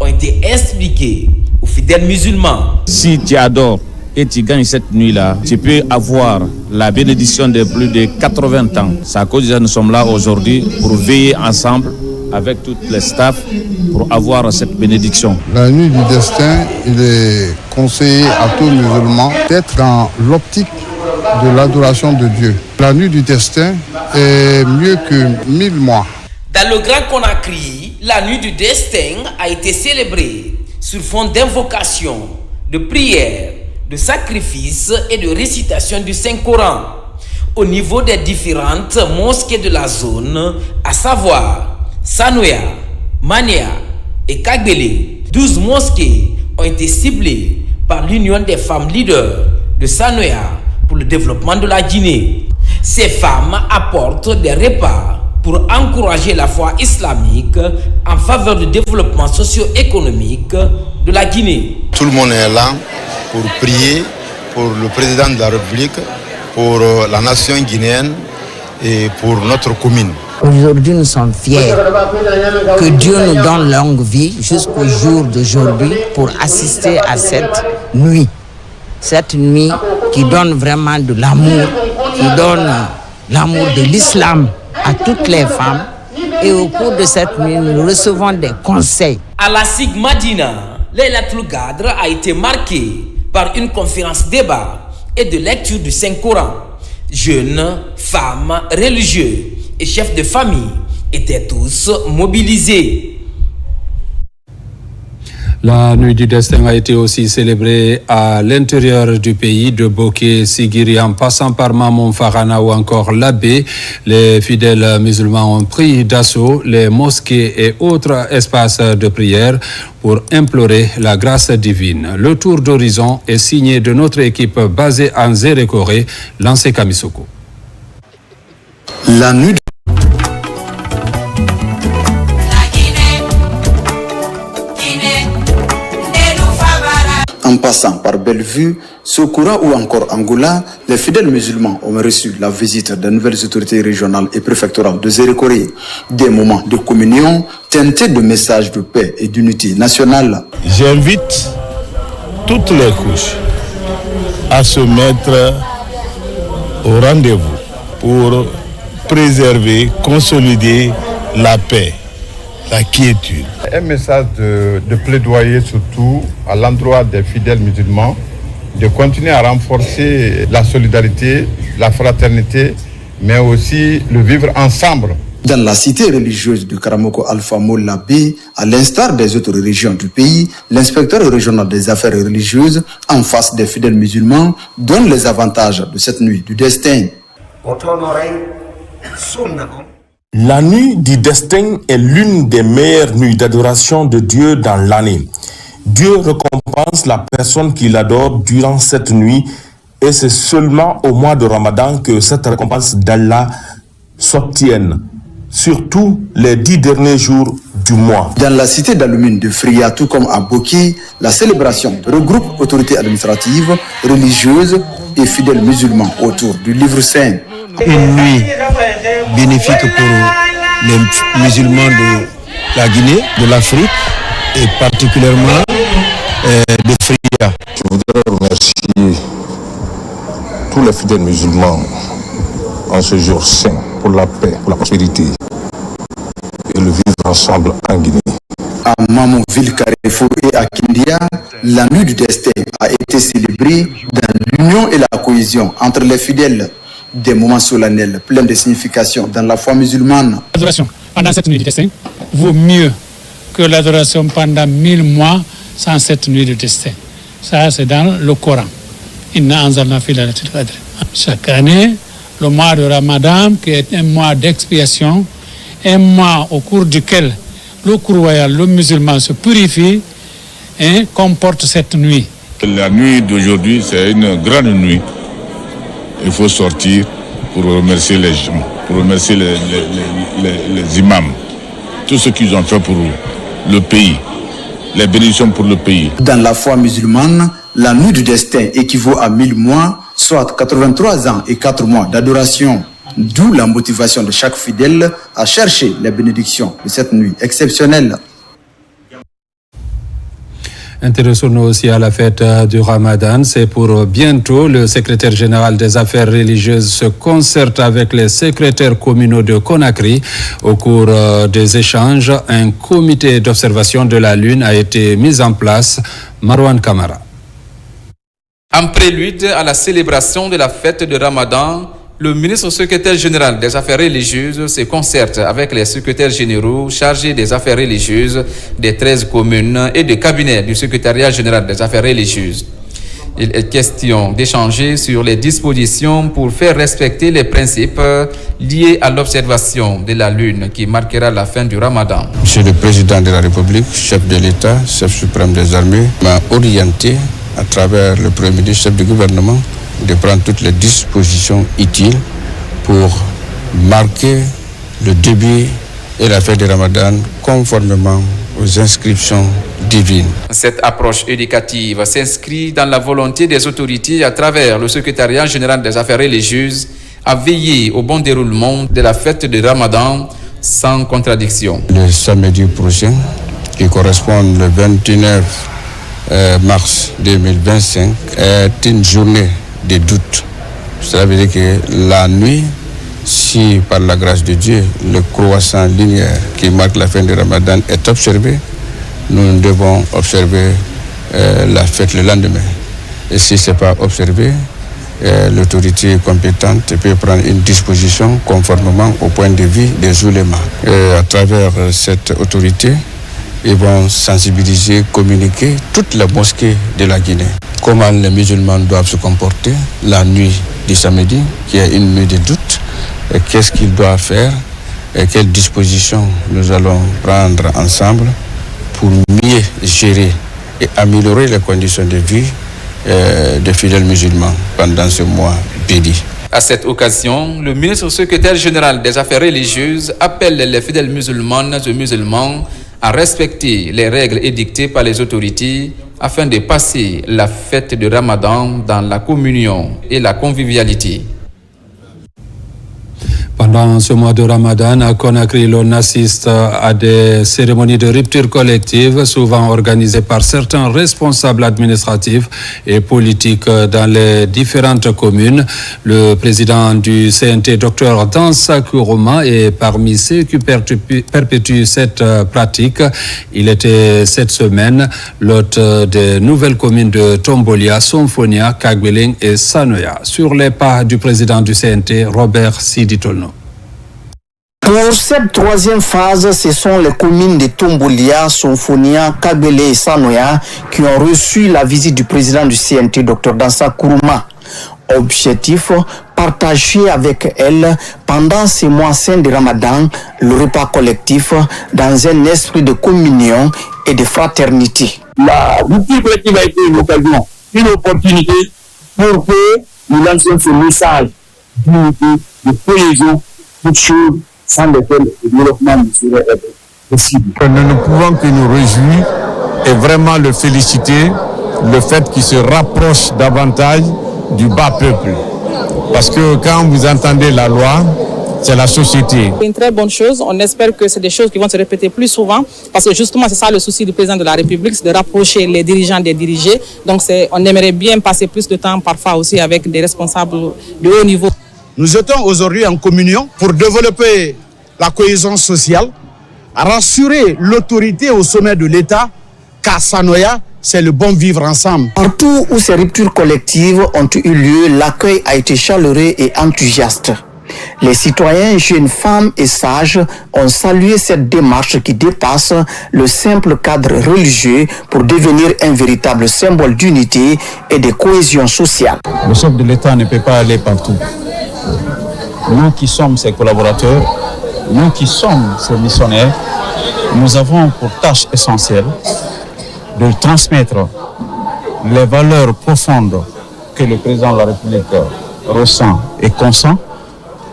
ont été expliqués aux fidèles musulmans. Si tu adores et tu gagnes cette nuit-là, tu peux avoir la bénédiction de plus de 80 ans. C'est à cause de ça que nous sommes là aujourd'hui pour veiller ensemble avec toutes les staffs pour avoir cette bénédiction. La nuit du destin, il est conseillé à tout musulman d'être dans l'optique de l'adoration de Dieu. La nuit du destin est mieux que 1000 mois. Dans le Grand Conakry, la nuit du destin a été célébrée sur fond d'invocation, de prières, de sacrifices et de récitation du Saint-Coran. Au niveau des différentes mosquées de la zone, à savoir Sanoya, Mania et Kagbele, 12 mosquées ont été ciblées par l'Union des femmes leaders de Sanoya pour le développement de la Guinée. Ces femmes apportent des repas pour encourager la foi islamique en faveur du développement socio-économique de la Guinée. Tout le monde est là pour prier pour le président de la République, pour la nation guinéenne et pour notre commune. Aujourd'hui, nous sommes fiers que Dieu nous donne longue vie jusqu'au jour d'aujourd'hui pour assister à cette nuit. Cette nuit qui donne vraiment de l'amour, qui donne l'amour de l'islam à toutes les femmes. Et au cours de cette nuit, nous recevons des conseils. À la Sigmadina, Laylatul Qadr a été marquée par une conférence débat et de lecture du Saint-Coran. Jeunes, femmes, religieux et chefs de famille étaient tous mobilisés. La nuit du destin a été aussi célébrée à l'intérieur du pays, de Boké, Sigiri, en passant par Mamon Farana ou encore l'Abbé. Les fidèles musulmans ont pris d'assaut les mosquées et autres espaces de prière pour implorer la grâce divine. Le tour d'horizon est signé de notre équipe basée en Zérékoré, Lancé Kamisoko. La nuit En passant par Bellevue, Sokoura ou encore Angola, les fidèles musulmans ont reçu la visite des nouvelles autorités régionales et préfectorales de Zérékoré. Des moments de communion teintés de messages de paix et d'unité nationale. J'invite toutes les couches à se mettre au rendez-vous pour préserver, consolider la paix, la quiétude. Un message de plaidoyer surtout à l'endroit des fidèles musulmans de continuer à renforcer la solidarité, la fraternité, mais aussi le vivre ensemble. Dans la cité religieuse de Karamoko Alpha Mollabé, à l'instar des autres régions du pays, l'inspecteur régional des affaires religieuses, en face des fidèles musulmans, donne les avantages de cette nuit du destin. La nuit du destin est l'une des meilleures nuits d'adoration de Dieu dans l'année. Dieu récompense la personne qui l'adore durant cette nuit et c'est seulement au mois de Ramadan que cette récompense d'Allah s'obtienne, surtout les 10 derniers jours du mois. Dans la cité d'Alumine de Fria, tout comme à Boké, la célébration regroupe autorités administratives, religieuses et fidèles musulmans autour du livre saint. Une nuit bénéfique pour les musulmans de la Guinée, de l'Afrique et particulièrement de Fria. Je voudrais remercier tous les fidèles musulmans en ce jour saint pour la paix, pour la prospérité et le vivre ensemble en Guinée. À Mamonville, Carrefour et à Kindia, la nuit du destin a été célébrée dans l'union et la cohésion entre les fidèles. Des moments solennels pleins de signification dans la foi musulmane. L'adoration pendant cette nuit du destin vaut mieux que l'adoration pendant 1000 mois sans cette nuit du destin. Ça, c'est dans le Coran. Chaque année, le mois de Ramadan, qui est un mois d'expiation, un mois au cours duquel le croyant, le musulman se purifie, comporte cette nuit. La nuit d'aujourd'hui, c'est une grande nuit. Il faut sortir pour remercier les gens, pour remercier les imams, tout ce qu'ils ont fait pour le pays, les bénédictions pour le pays. Dans la foi musulmane, la nuit du destin équivaut à 1000 mois, soit 83 ans et 4 mois d'adoration. D'où la motivation de chaque fidèle à chercher les bénédictions de cette nuit exceptionnelle. Intéressons-nous aussi à la fête du Ramadan. C'est pour bientôt. Le secrétaire général des affaires religieuses se concerte avec les secrétaires communaux de Conakry. Au cours des échanges, un comité d'observation de la Lune a été mis en place. Marwan Kamara. En prélude à la célébration de la fête de Ramadan, le ministre secrétaire général des affaires religieuses se concerte avec les secrétaires généraux chargés des affaires religieuses des 13 communes et des cabinets du secrétariat général des affaires religieuses. Il est question d'échanger sur les dispositions pour faire respecter les principes liés à l'observation de la Lune qui marquera la fin du Ramadan. Monsieur le Président de la République, chef de l'État, chef suprême des armées, m'a orienté à travers le Premier ministre, chef du gouvernement, de prendre toutes les dispositions utiles pour marquer le début et la fin du Ramadan conformément aux inscriptions divines. Cette approche éducative s'inscrit dans la volonté des autorités à travers le secrétariat général des affaires religieuses à veiller au bon déroulement de la fête de Ramadan sans contradiction. Le samedi prochain, qui correspond le 29 mars 2025, est une journée de doute. Cela veut dire que la nuit, si par la grâce de Dieu, le croissant linéaire qui marque la fin du Ramadan est observé, nous devons observer la fête le lendemain. Et si ce n'est pas observé, l'autorité compétente peut prendre une disposition conformément au point de vue des oulémas. À travers cette autorité, ils vont sensibiliser, communiquer toute la mosquée de la Guinée. Comment les musulmans doivent se comporter la nuit du samedi, qui est une nuit de doute, et qu'est-ce qu'ils doivent faire, et quelles dispositions nous allons prendre ensemble pour mieux gérer et améliorer les conditions de vie des fidèles musulmans pendant ce mois béni. À cette occasion, le ministre secrétaire général des affaires religieuses appelle les fidèles musulmanes et musulmans à respecter les règles édictées par les autorités afin de passer la fête de Ramadan dans la communion et la convivialité. Pendant ce mois de Ramadan, à Conakry, l'on assiste à des cérémonies de rupture collective, souvent organisées par certains responsables administratifs et politiques dans les différentes communes. Le président du CNT, Dr Dansa Kourouma, est parmi ceux qui perpétuent cette pratique. Il était cette semaine l'hôte des nouvelles communes de Tombolia, Somfonia, Kagbeling et Sanoya. Sur les pas du président du CNT, Robert Siditolno. Pour cette troisième phase, ce sont les communes de Tombolia, Somfonia, Kagbele et Sanoya qui ont reçu la visite du président du CNT, Dr Dansa Kourouma. Objectif, partager avec elle pendant ces mois saints de Ramadan le repas collectif dans un esprit de communion et de fraternité. La rupture collective a été une occasion, une opportunité pour que nous lancions ce message d'unité, de cohésion, toutes choses sans lesquelles le développement ne serait possible. Nous ne pouvons que nous réjouir et vraiment le féliciter, le fait qu'il se rapproche davantage du bas peuple. Parce que quand vous entendez la loi, c'est la société. C'est une très bonne chose. On espère que c'est des choses qui vont se répéter plus souvent. Parce que justement, c'est ça le souci du président de la République, c'est de rapprocher les dirigeants des dirigés. Donc on aimerait bien passer plus de temps parfois aussi avec des responsables de haut niveau. Nous étions aujourd'hui en communion pour développer la cohésion sociale, rassurer l'autorité au sommet de l'État, qu'à Sanoya, c'est le bon vivre ensemble. Partout où ces ruptures collectives ont eu lieu, l'accueil a été chaleureux et enthousiaste. Les citoyens, jeunes femmes et sages ont salué cette démarche qui dépasse le simple cadre religieux pour devenir un véritable symbole d'unité et de cohésion sociale. Le chef de l'État ne peut pas aller partout. Nous qui sommes ses collaborateurs, nous qui sommes ces missionnaires, nous avons pour tâche essentielle de transmettre les valeurs profondes que le président de la République ressent et consent.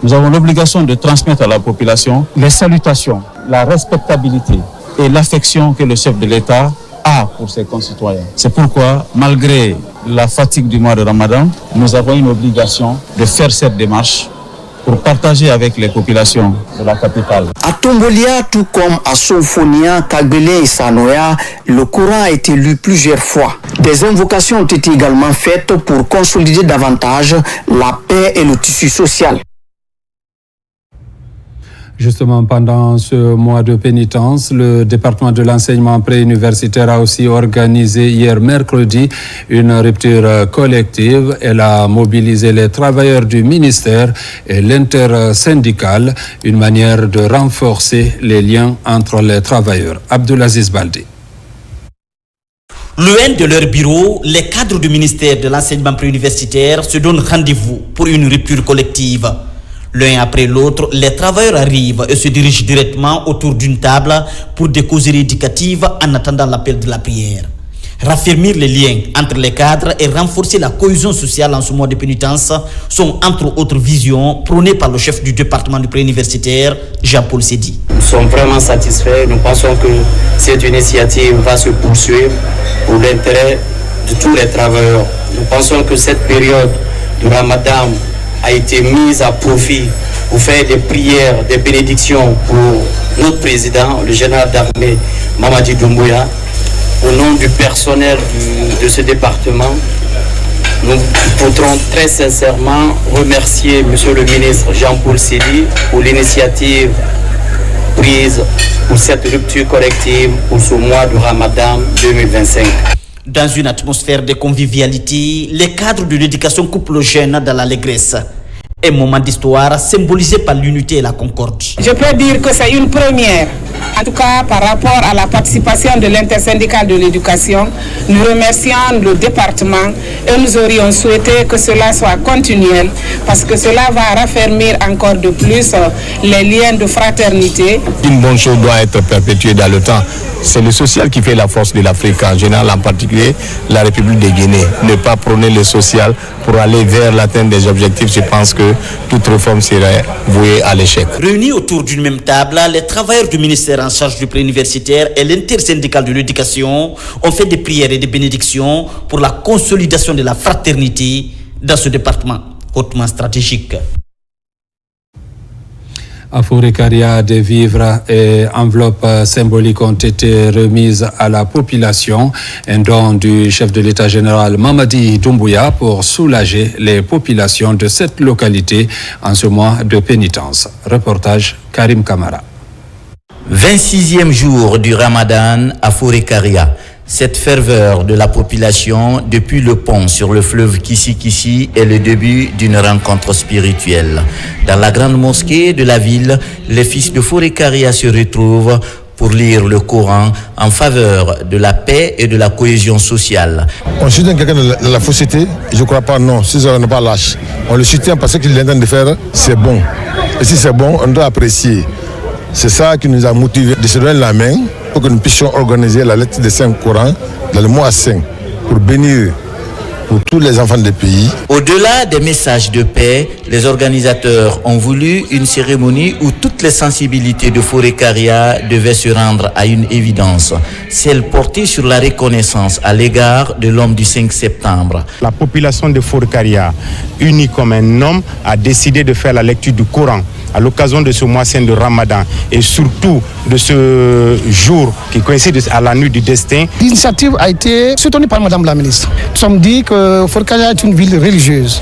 Nous avons l'obligation de transmettre à la population les salutations, la respectabilité et l'affection que le chef de l'État a pour ses concitoyens. C'est pourquoi, malgré la fatigue du mois de Ramadan, nous avons une obligation de faire cette démarche pour partager avec les populations de la capitale. À Tombolia, tout comme à Somphonia, Kagbele et Sanoya, le Coran a été lu plusieurs fois. Des invocations ont été également faites pour consolider davantage la paix et le tissu social. Justement, pendant ce mois de pénitence, le département de l'enseignement préuniversitaire a aussi organisé hier mercredi une rupture collective. Elle a mobilisé les travailleurs du ministère et l'intersyndicale, une manière de renforcer les liens entre les travailleurs. Abdulaziz Baldé. Loin de leur bureau, les cadres du ministère de l'enseignement préuniversitaire se donnent rendez-vous pour une rupture collective. L'un après l'autre, les travailleurs arrivent et se dirigent directement autour d'une table pour des causeries éducatives en attendant l'appel de la prière. Raffermir les liens entre les cadres et renforcer la cohésion sociale en ce mois de pénitence sont entre autres visions prônées par le chef du département du préuniversitaire, Jean-Paul Sédi. Nous sommes vraiment satisfaits. Nous pensons que cette initiative va se poursuivre pour l'intérêt de tous les travailleurs. Nous pensons que cette période de Ramadan a été mise à profit pour faire des prières, des bénédictions pour notre président, le général d'armée Mamadi Doumbouya. Au nom du personnel de ce département, nous voudrons très sincèrement remercier Monsieur le ministre Jean-Paul Sédi pour l'initiative prise pour cette rupture collective pour ce mois de Ramadan 2025. Dans une atmosphère de convivialité, les cadres de l'éducation coupent le jeune dans l'allégresse. Un moment d'histoire symbolisé par l'unité et la concorde. Je peux dire que c'est une première. En tout cas, par rapport à la participation de l'intersyndicale de l'éducation, nous remercions le département et nous aurions souhaité que cela soit continuel parce que cela va raffermir encore de plus les liens de fraternité. Une bonne chose doit être perpétuée dans le temps. C'est le social qui fait la force de l'Afrique, en général, en particulier la République de Guinée. Ne pas prôner le social pour aller vers l'atteinte des objectifs, je pense que toute réforme serait vouée à l'échec. Réunis autour d'une même table, les travailleurs du ministère en charge du préuniversitaire et l'intersyndicale de l'éducation ont fait des prières et des bénédictions pour la consolidation de la fraternité dans ce département hautement stratégique. À Fourekaria, des vivres et enveloppes symboliques ont été remises à la population. Un don du chef de l'État général Mamadi Doumbouya pour soulager les populations de cette localité en ce mois de pénitence. Reportage Karim Kamara. 26e jour du Ramadan à Fourekaria. Cette ferveur de la population depuis le pont sur le fleuve Kissi-Kissi est le début d'une rencontre spirituelle. Dans la grande mosquée de la ville, les fils de Fourekaria se retrouvent pour lire le Coran en faveur de la paix et de la cohésion sociale. On soutient quelqu'un de la fausseté? Je ne crois pas, non. Si on n'est pas lâche. On le soutient parce qu'il est en train de faire, c'est bon. Et si c'est bon, on doit apprécier. C'est ça qui nous a motivés de se donner la main pour que nous puissions organiser la lecture des Saint-Coran dans le mois saint pour bénir pour tous les enfants du pays. Au-delà des messages de paix, les organisateurs ont voulu une cérémonie où toutes les sensibilités de Fourekaria devaient se rendre à une évidence, celle portée sur la reconnaissance à l'égard de l'homme du 5 septembre. La population de Fourekaria, unie comme un homme, a décidé de faire la lecture du Coran à l'occasion de ce mois saint de Ramadan et surtout de ce jour qui coïncide à la nuit du destin. L'initiative a été soutenue par Madame la ministre. Nous sommes dit que Fourekaria est une ville religieuse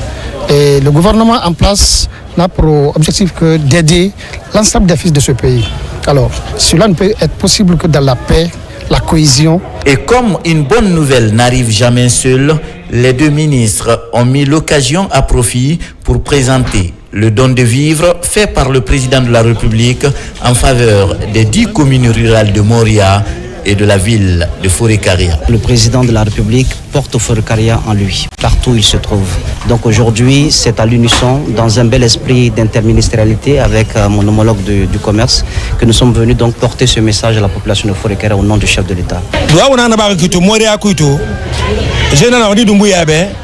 et le gouvernement en place n'a pour objectif que d'aider l'ensemble des fils de ce pays. Alors, cela ne peut être possible que dans la paix, la cohésion. Et comme une bonne nouvelle n'arrive jamais seule, les deux ministres ont mis l'occasion à profit pour présenter le don de vivres fait par le président de la République en faveur des 10 communes rurales de Moria et de la ville de Forêt-Caria. Le président de la République porte Forêt-Caria en lui, partout où il se trouve. Donc aujourd'hui, c'est à l'unisson, dans un bel esprit d'interministérialité avec mon homologue du commerce, que nous sommes venus donc porter ce message à la population de Forêt-Caria au nom du chef de l'État.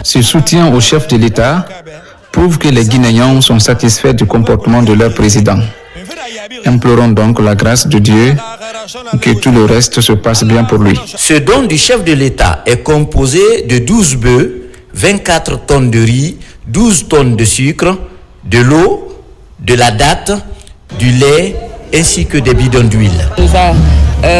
Ce soutien au chef de l'État prouve que les Guinéens sont satisfaits du comportement de leur président. Implorons donc la grâce de Dieu, que tout le reste se passe bien pour lui. Ce don du chef de l'État est composé de 12 bœufs, 24 tonnes de riz, 12 tonnes de sucre, de l'eau, de la date, du lait ainsi que des bidons d'huile. Nous a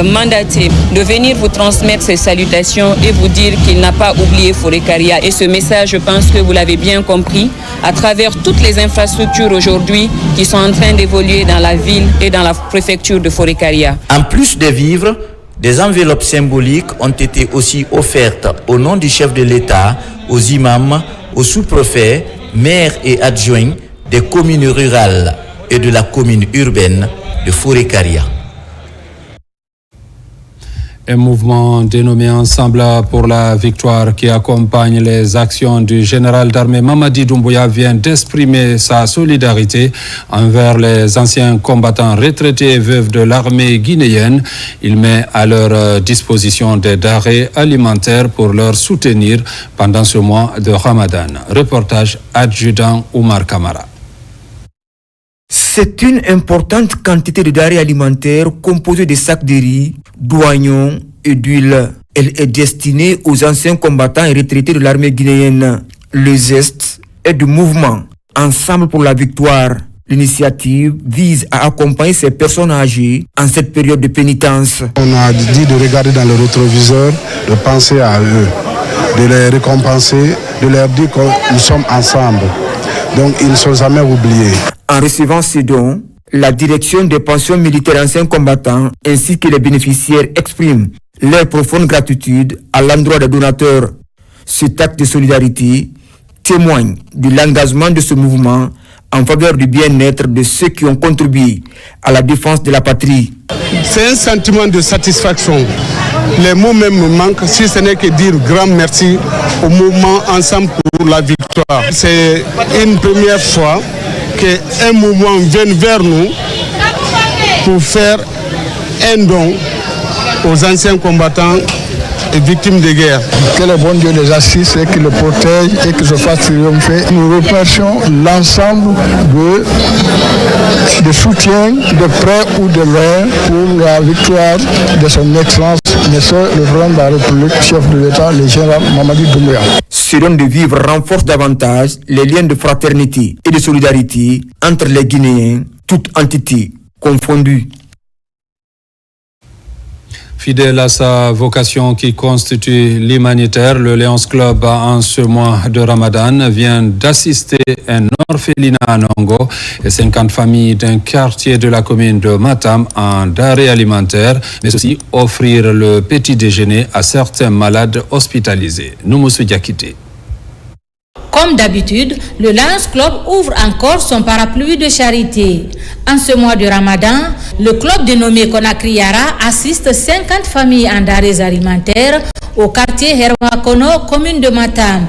mandaté de venir vous transmettre ces salutations et vous dire qu'il n'a pas oublié Forêt-Caria. Et ce message, je pense que vous l'avez bien compris, à travers toutes les infrastructures aujourd'hui qui sont en train d'évoluer dans la ville et dans la préfecture de Forêt-Caria. En plus des vivres, des enveloppes symboliques ont été aussi offertes au nom du chef de l'État, aux imams, aux sous-préfets, maires et adjoints des communes rurales et de la commune urbaine de Forêt-Caria. Un mouvement dénommé Ensemble pour la victoire qui accompagne les actions du général d'armée Mamadi Doumbouya vient d'exprimer sa solidarité envers les anciens combattants retraités et veuves de l'armée guinéenne. Il met à leur disposition des denrées alimentaires pour leur soutenir pendant ce mois de Ramadan. Reportage adjudant Oumar Kamara. C'est une importante quantité de denrées alimentaires composées de sacs de riz, d'oignons et d'huile. Elle est destinée aux anciens combattants et retraités de l'armée guinéenne. Le geste est du mouvement Ensemble pour la victoire. L'initiative vise à accompagner ces personnes âgées en cette période de pénitence. On a dit de regarder dans le rétroviseur, de penser à eux, de les récompenser, de leur dire que nous sommes ensemble. Donc ils ne sont jamais oubliés. En recevant ces dons, la direction des pensions militaires anciens combattants ainsi que les bénéficiaires expriment leur profonde gratitude à l'endroit des donateurs. Cet acte de solidarité témoigne de l'engagement de ce mouvement en faveur du bien-être de ceux qui ont contribué à la défense de la patrie. C'est un sentiment de satisfaction. Les mots même me manquent, si ce n'est que dire grand merci au mouvement Ensemble pour la victoire. C'est une première fois qu'un mouvement vienne vers nous pour faire un don aux anciens combattants et victimes de guerre. Que le bon Dieu les assiste et qu'il le protège et qu'il se fasse triompher. Nous remercions l'ensemble de soutien, de près ou de loin, pour la victoire de son Excellence, Monsieur le Président de la République, chef de l'État, le général Mamadi Doumbouya. Ce don de vivre renforce davantage les liens de fraternité et de solidarité entre les Guinéens, toutes entités confondues. Fidèle à sa vocation qui constitue l'humanitaire, le Lions Club en ce mois de Ramadan vient d'assister un orphelinat à Nongo et 50 familles d'un quartier de la commune de Matam en denrées alimentaires, mais aussi offrir le petit déjeuner à certains malades hospitalisés. Noumoussou Diakité. Comme d'habitude, le Lions Club ouvre encore son parapluie de charité. En ce mois de Ramadan, le club dénommé Conakry Yara assiste 50 familles en denrées alimentaires au quartier Herwakono, commune de Matam.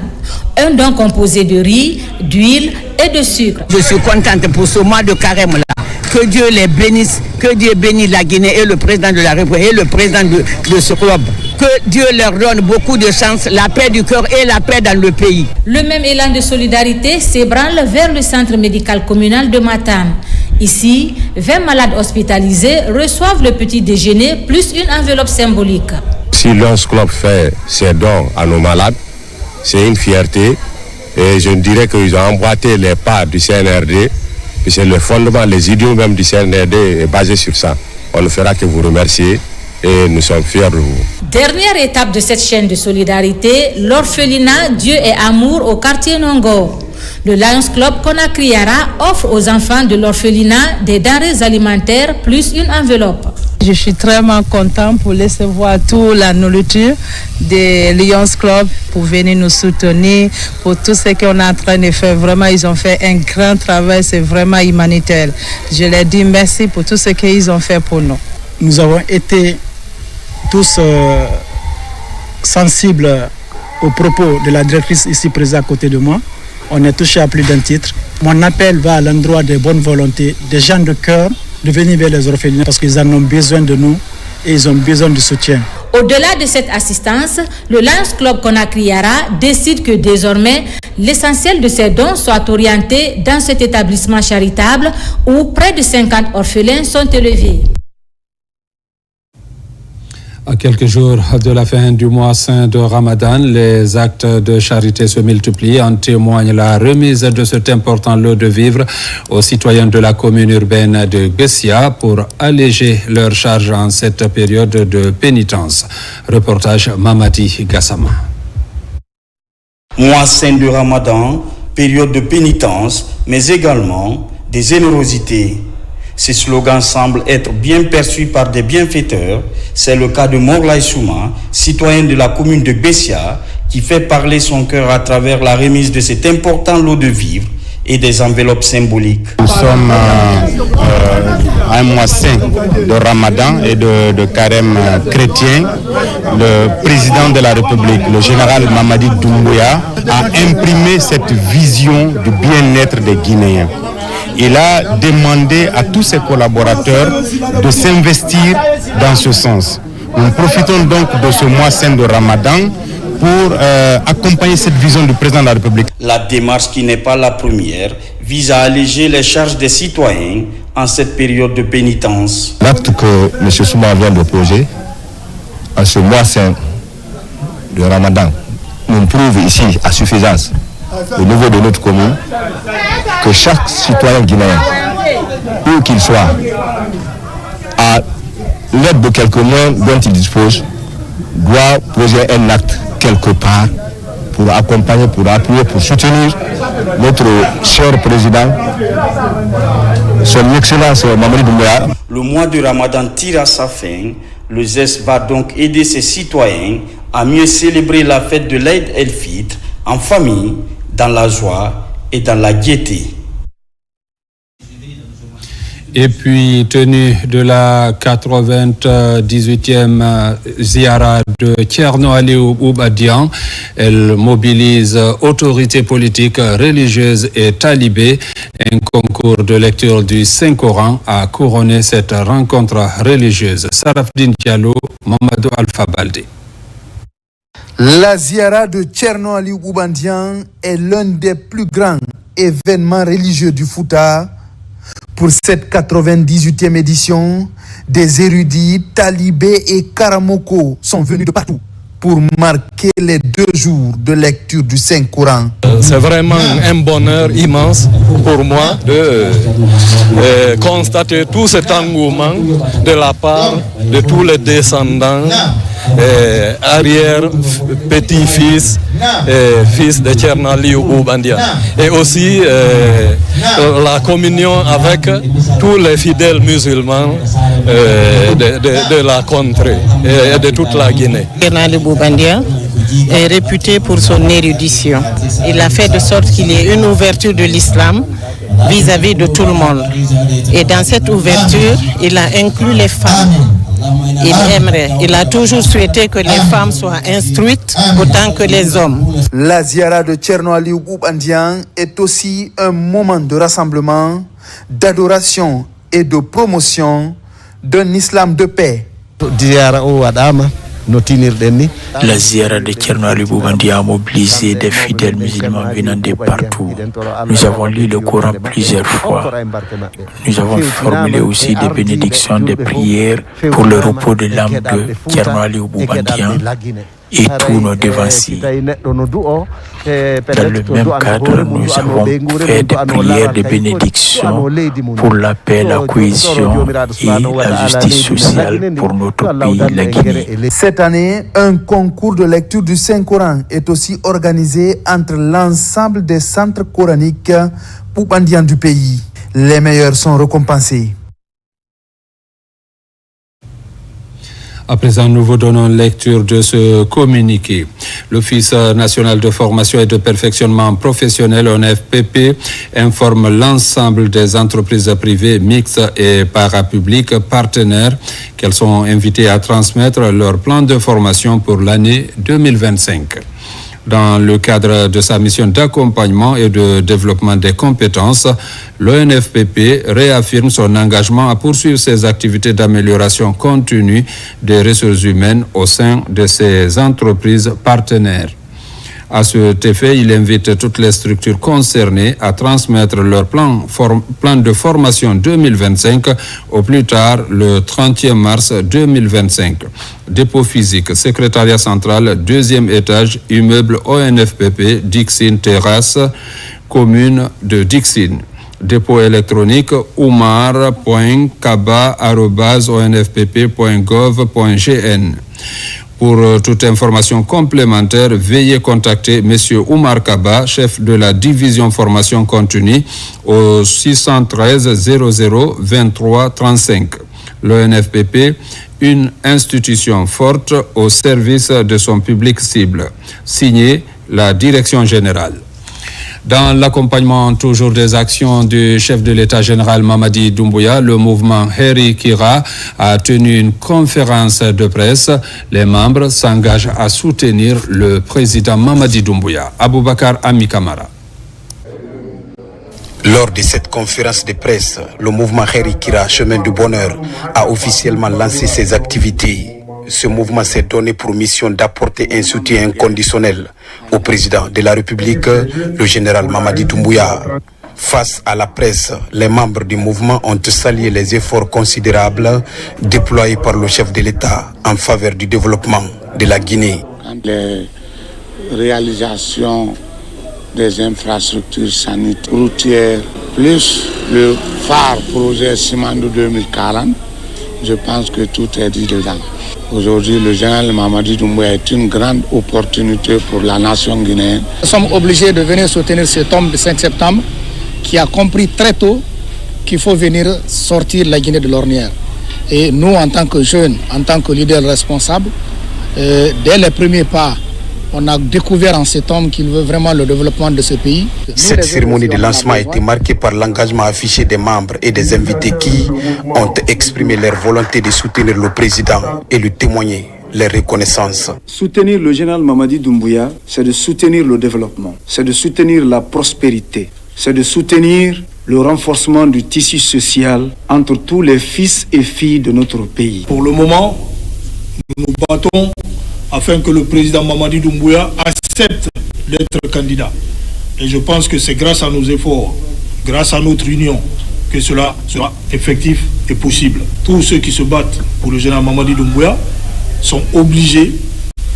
Un don composé de riz, d'huile et de sucre. Je suis contente pour ce mois de carême-là. Que Dieu les bénisse, que Dieu bénisse la Guinée et le président de la République et le président de ce club. Que Dieu leur donne beaucoup de chance, la paix du cœur et la paix dans le pays. Le même élan de solidarité s'ébranle vers le centre médical communal de Matam. Ici, 20 malades hospitalisés reçoivent le petit déjeuner plus une enveloppe symbolique. Si Lions Club fait ses dons à nos malades, c'est une fierté. Et je dirais qu'ils ont emboîté les pas du CNRD. Et c'est le fondement, les idéaux même du CNRD est basé sur ça. On ne fera que vous remercier et nous sommes fiers de vous. Dernière étape de cette chaîne de solidarité, l'orphelinat Dieu et Amour au quartier Nongo. Le Lions Club Conakry Yara offre aux enfants de l'orphelinat des denrées alimentaires plus une enveloppe. Je suis très content pour recevoir toute la nourriture des Lions Club pour venir nous soutenir pour tout ce qu'on est en train de faire. Vraiment, ils ont fait un grand travail, c'est vraiment humanitaire. Je leur dis merci pour tout ce qu'ils ont fait pour nous. Nous avons été tous sensibles aux propos de la directrice ici présente à côté de moi. On est touché à plus d'un titre. Mon appel va à l'endroit des bonnes volontés, des gens de cœur, de venir vers les orphelins parce qu'ils en ont besoin de nous et ils ont besoin de soutien. Au-delà de cette assistance, le Lions Club Conakry Yara décide que désormais, l'essentiel de ses dons soit orienté dans cet établissement charitable où près de 50 orphelins sont élevés. À quelques jours de la fin du mois saint de Ramadan, les actes de charité se multiplient. En témoigne la remise de cet important lot de vivres aux citoyens de la commune urbaine de Guessia pour alléger leurs charges en cette période de pénitence. Reportage Mamadi Gassama. Mois saint de Ramadan, période de pénitence, mais également des générosités. Ces slogans semblent être bien perçus par des bienfaiteurs. C'est le cas de Morlaï Souma, citoyen de la commune de Bessia, qui fait parler son cœur à travers la remise de cet important lot de vivres et des enveloppes symboliques. Nous sommes à un mois saint de Ramadan et de carême chrétien. Le président de la République, le général Mamadi Doumbouya, a imprimé cette vision du bien-être des Guinéens. Il a demandé à tous ses collaborateurs de s'investir dans ce sens. Nous profitons donc de ce mois saint de Ramadan pour accompagner cette vision du président de la République. La démarche, qui n'est pas la première, vise à alléger les charges des citoyens en cette période de pénitence. L'acte que M. Souma vient de poser en ce mois saint de Ramadan nous prouve ici à suffisance, au niveau de notre commune, que chaque citoyen guinéen, où qu'il soit, à l'aide de quelques moyens dont il dispose, doit poser un acte quelque part pour accompagner, pour appuyer, pour soutenir notre cher président, son excellence Mamadi Doumbouya. Le mois de Ramadan tire à sa fin. Le geste va donc aider ses citoyens à mieux célébrer la fête de l'Aïd el-Fitr en famille, dans la joie et dans la gaieté. Et puis, tenue de la 98e Ziara de Thierno Aliou Oubadian, elle mobilise autorités politiques, religieuses et talibés. Un concours de lecture du Saint-Coran a couronné cette rencontre religieuse. Sarafdine Diallo, Mamadou Alpha Baldé. La Ziara de Thierno Aliou Oubadian est l'un des plus grands événements religieux du Fouta. Pour cette 98e édition, des érudits, talibés et karamoko sont venus de partout pour marquer les 2 jours de lecture du Saint-Coran. C'est vraiment un bonheur immense pour moi de constater tout cet engouement de la part de tous les descendants, arrière, petits-fils, fils de Thierno Aliou Oubadian. Et aussi la communion avec tous les fidèles musulmans de la contrée et de toute la Guinée. Thierno Aliou Oubadian est réputé pour son érudition. Il a fait de sorte qu'il y ait une ouverture de l'islam vis-à-vis de tout le monde. Et dans cette ouverture, il a inclus les femmes. Il a toujours souhaité que les femmes soient instruites autant que les hommes. La Ziara de Thierno Aliou Oubadian est aussi un moment de rassemblement, d'adoration et de promotion d'un islam de paix. La Ziara de Thierno Aliou Oubadian a mobilisé des fidèles musulmans venant de partout. Nous avons lu le Coran plusieurs fois. Nous avons formulé aussi des bénédictions, des prières pour le repos de l'âme de Thierno Aliou Oubadian et tous nos devanciers. Dans le même cadre, nous avons fait des prières de bénédiction pour la paix, la cohésion et la justice sociale pour notre pays, la Guinée. Cette année, un concours de lecture du Saint-Coran est aussi organisé entre l'ensemble des centres coraniques oubandiens du pays. Les meilleurs sont récompensés. À présent, nous vous donnons lecture de ce communiqué. L'Office national de formation et de perfectionnement professionnel, ONFPP, informe l'ensemble des entreprises privées, mixtes et parapubliques partenaires qu'elles sont invitées à transmettre leur plan de formation pour l'année 2025. Dans le cadre de sa mission d'accompagnement et de développement des compétences, l'ONFPP réaffirme son engagement à poursuivre ses activités d'amélioration continue des ressources humaines au sein de ses entreprises partenaires. À cet effet, il invite toutes les structures concernées à transmettre leur plan de formation 2025 au plus tard le 30 mars 2025. Dépôt physique, secrétariat central, 2e étage, immeuble ONFPP, Dixine Terrasse, commune de Dixine. Dépôt électronique oumar.kaba@onfpp.gov.gn. Pour toute information complémentaire, veuillez contacter M. Oumar Kaba, chef de la division formation continue, au 613 00 23 35. L'ONFPP, une institution forte au service de son public cible. Signé la Direction générale. Dans l'accompagnement toujours des actions du chef de l'État général Mamadi Doumbouya, le mouvement Heri Kira a tenu une conférence de presse. Les membres s'engagent à soutenir le président Mamadi Doumbouya. Aboubakar Amikamara. Lors de cette conférence de presse, le mouvement Heri Kira, chemin du bonheur, a officiellement lancé ses activités. Ce mouvement s'est donné pour mission d'apporter un soutien inconditionnel au président de la République, le général Mamadi Doumbouya. Face à la presse, les membres du mouvement ont salué les efforts considérables déployés par le chef de l'État en faveur du développement de la Guinée. Les réalisations des infrastructures sanitaires routières, plus le phare projet Simandou 2040, je pense que tout est dit dedans. Aujourd'hui, le général Mamadi Doumbouya est une grande opportunité pour la nation guinéenne. Nous sommes obligés de venir soutenir cet homme de 5 septembre qui a compris très tôt qu'il faut venir sortir la Guinée de l'ornière. Et nous, en tant que jeunes, en tant que leaders responsables, dès les premiers pas, on a découvert en cet homme qu'il veut vraiment le développement de ce pays. Cette cérémonie de lancement a été marquée par l'engagement affiché des membres et des invités qui ont exprimé leur volonté de soutenir le président et lui témoigner leur reconnaissance. Soutenir le général Mamadi Doumbouya, c'est de soutenir le développement, c'est de soutenir la prospérité, c'est de soutenir le renforcement du tissu social entre tous les fils et filles de notre pays. Pour le moment, nous nous battons afin que le président Mamadi Doumbouya accepte d'être candidat. Et je pense que c'est grâce à nos efforts, grâce à notre union, que cela sera effectif et possible. Tous ceux qui se battent pour le général Mamadi Doumbouya sont obligés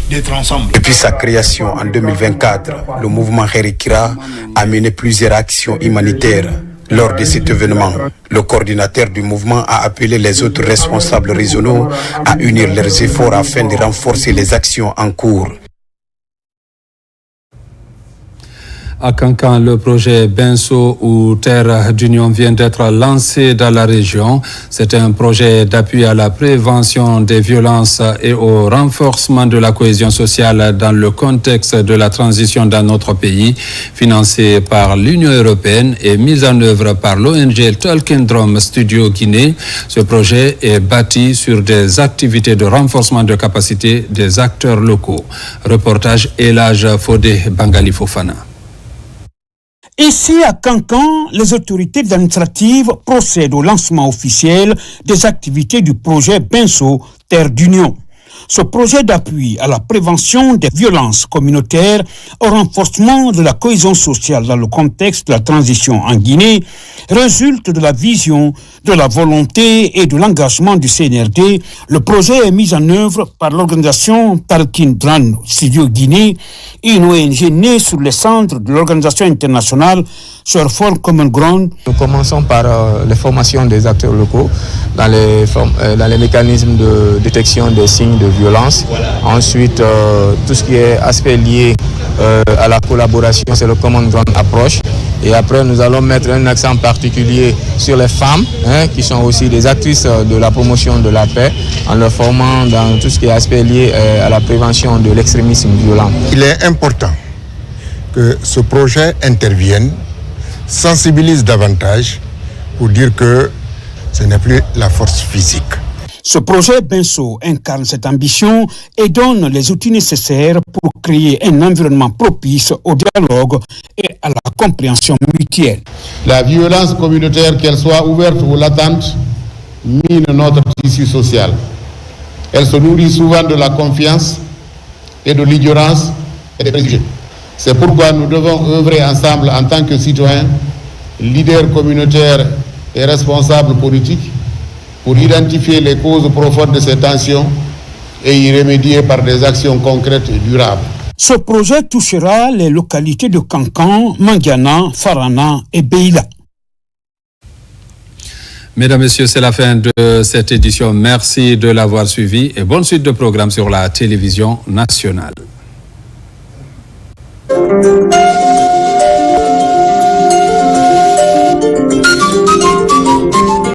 d'être ensemble. Depuis sa création en 2024, le mouvement Heri Kira a mené plusieurs actions humanitaires. Lors de cet événement, le coordinateur du mouvement a appelé les autres responsables régionaux à unir leurs efforts afin de renforcer les actions en cours. À Kankan, le projet Benso ou Terre d'Union vient d'être lancé dans la région. C'est un projet d'appui à la prévention des violences et au renforcement de la cohésion sociale dans le contexte de la transition dans notre pays, financé par l'Union européenne et mis en œuvre par l'ONG Tolkendrom Studio Guinée. Ce projet est bâti sur des activités de renforcement de capacité des acteurs locaux. Reportage Elage Fodé Bangali Fofana. Ici, à Kankan, les autorités administratives procèdent au lancement officiel des activités du projet Benso, Terre d'Union. Ce projet d'appui à la prévention des violences communautaires, au renforcement de la cohésion sociale dans le contexte de la transition en Guinée, résulte de la vision, de la volonté et de l'engagement du CNRD. Le projet est mis en œuvre par l'organisation Tolkendrom Studio Guinée, une ONG née sous les cendres de l'organisation internationale Surfort Common Ground. Nous commençons par les formations des acteurs locaux dans les mécanismes de détection des signes de violence. Ensuite, tout ce qui est aspect lié à la collaboration, c'est le Common Ground Approach. Et après, nous allons mettre un accent particulier sur les femmes, qui sont aussi des actrices de la promotion de la paix, en leur formant dans tout ce qui est aspect lié à la prévention de l'extrémisme violent. Il est important que ce projet intervienne, sensibilise davantage pour dire que ce n'est plus la force physique. Ce projet Benso incarne cette ambition et donne les outils nécessaires pour créer un environnement propice au dialogue et à la compréhension mutuelle. La violence communautaire, qu'elle soit ouverte ou latente, mine notre tissu social. Elle se nourrit souvent de la confiance et de l'ignorance et des préjugés. C'est pourquoi nous devons œuvrer ensemble en tant que citoyens, leaders communautaires et responsables politiques pour identifier les causes profondes de ces tensions et y remédier par des actions concrètes et durables. Ce projet touchera les localités de Kankan, Manguiana, Farana et Beila. Mesdames, Messieurs, c'est la fin de cette édition. Merci de l'avoir suivi et bonne suite de programmes sur la télévision nationale.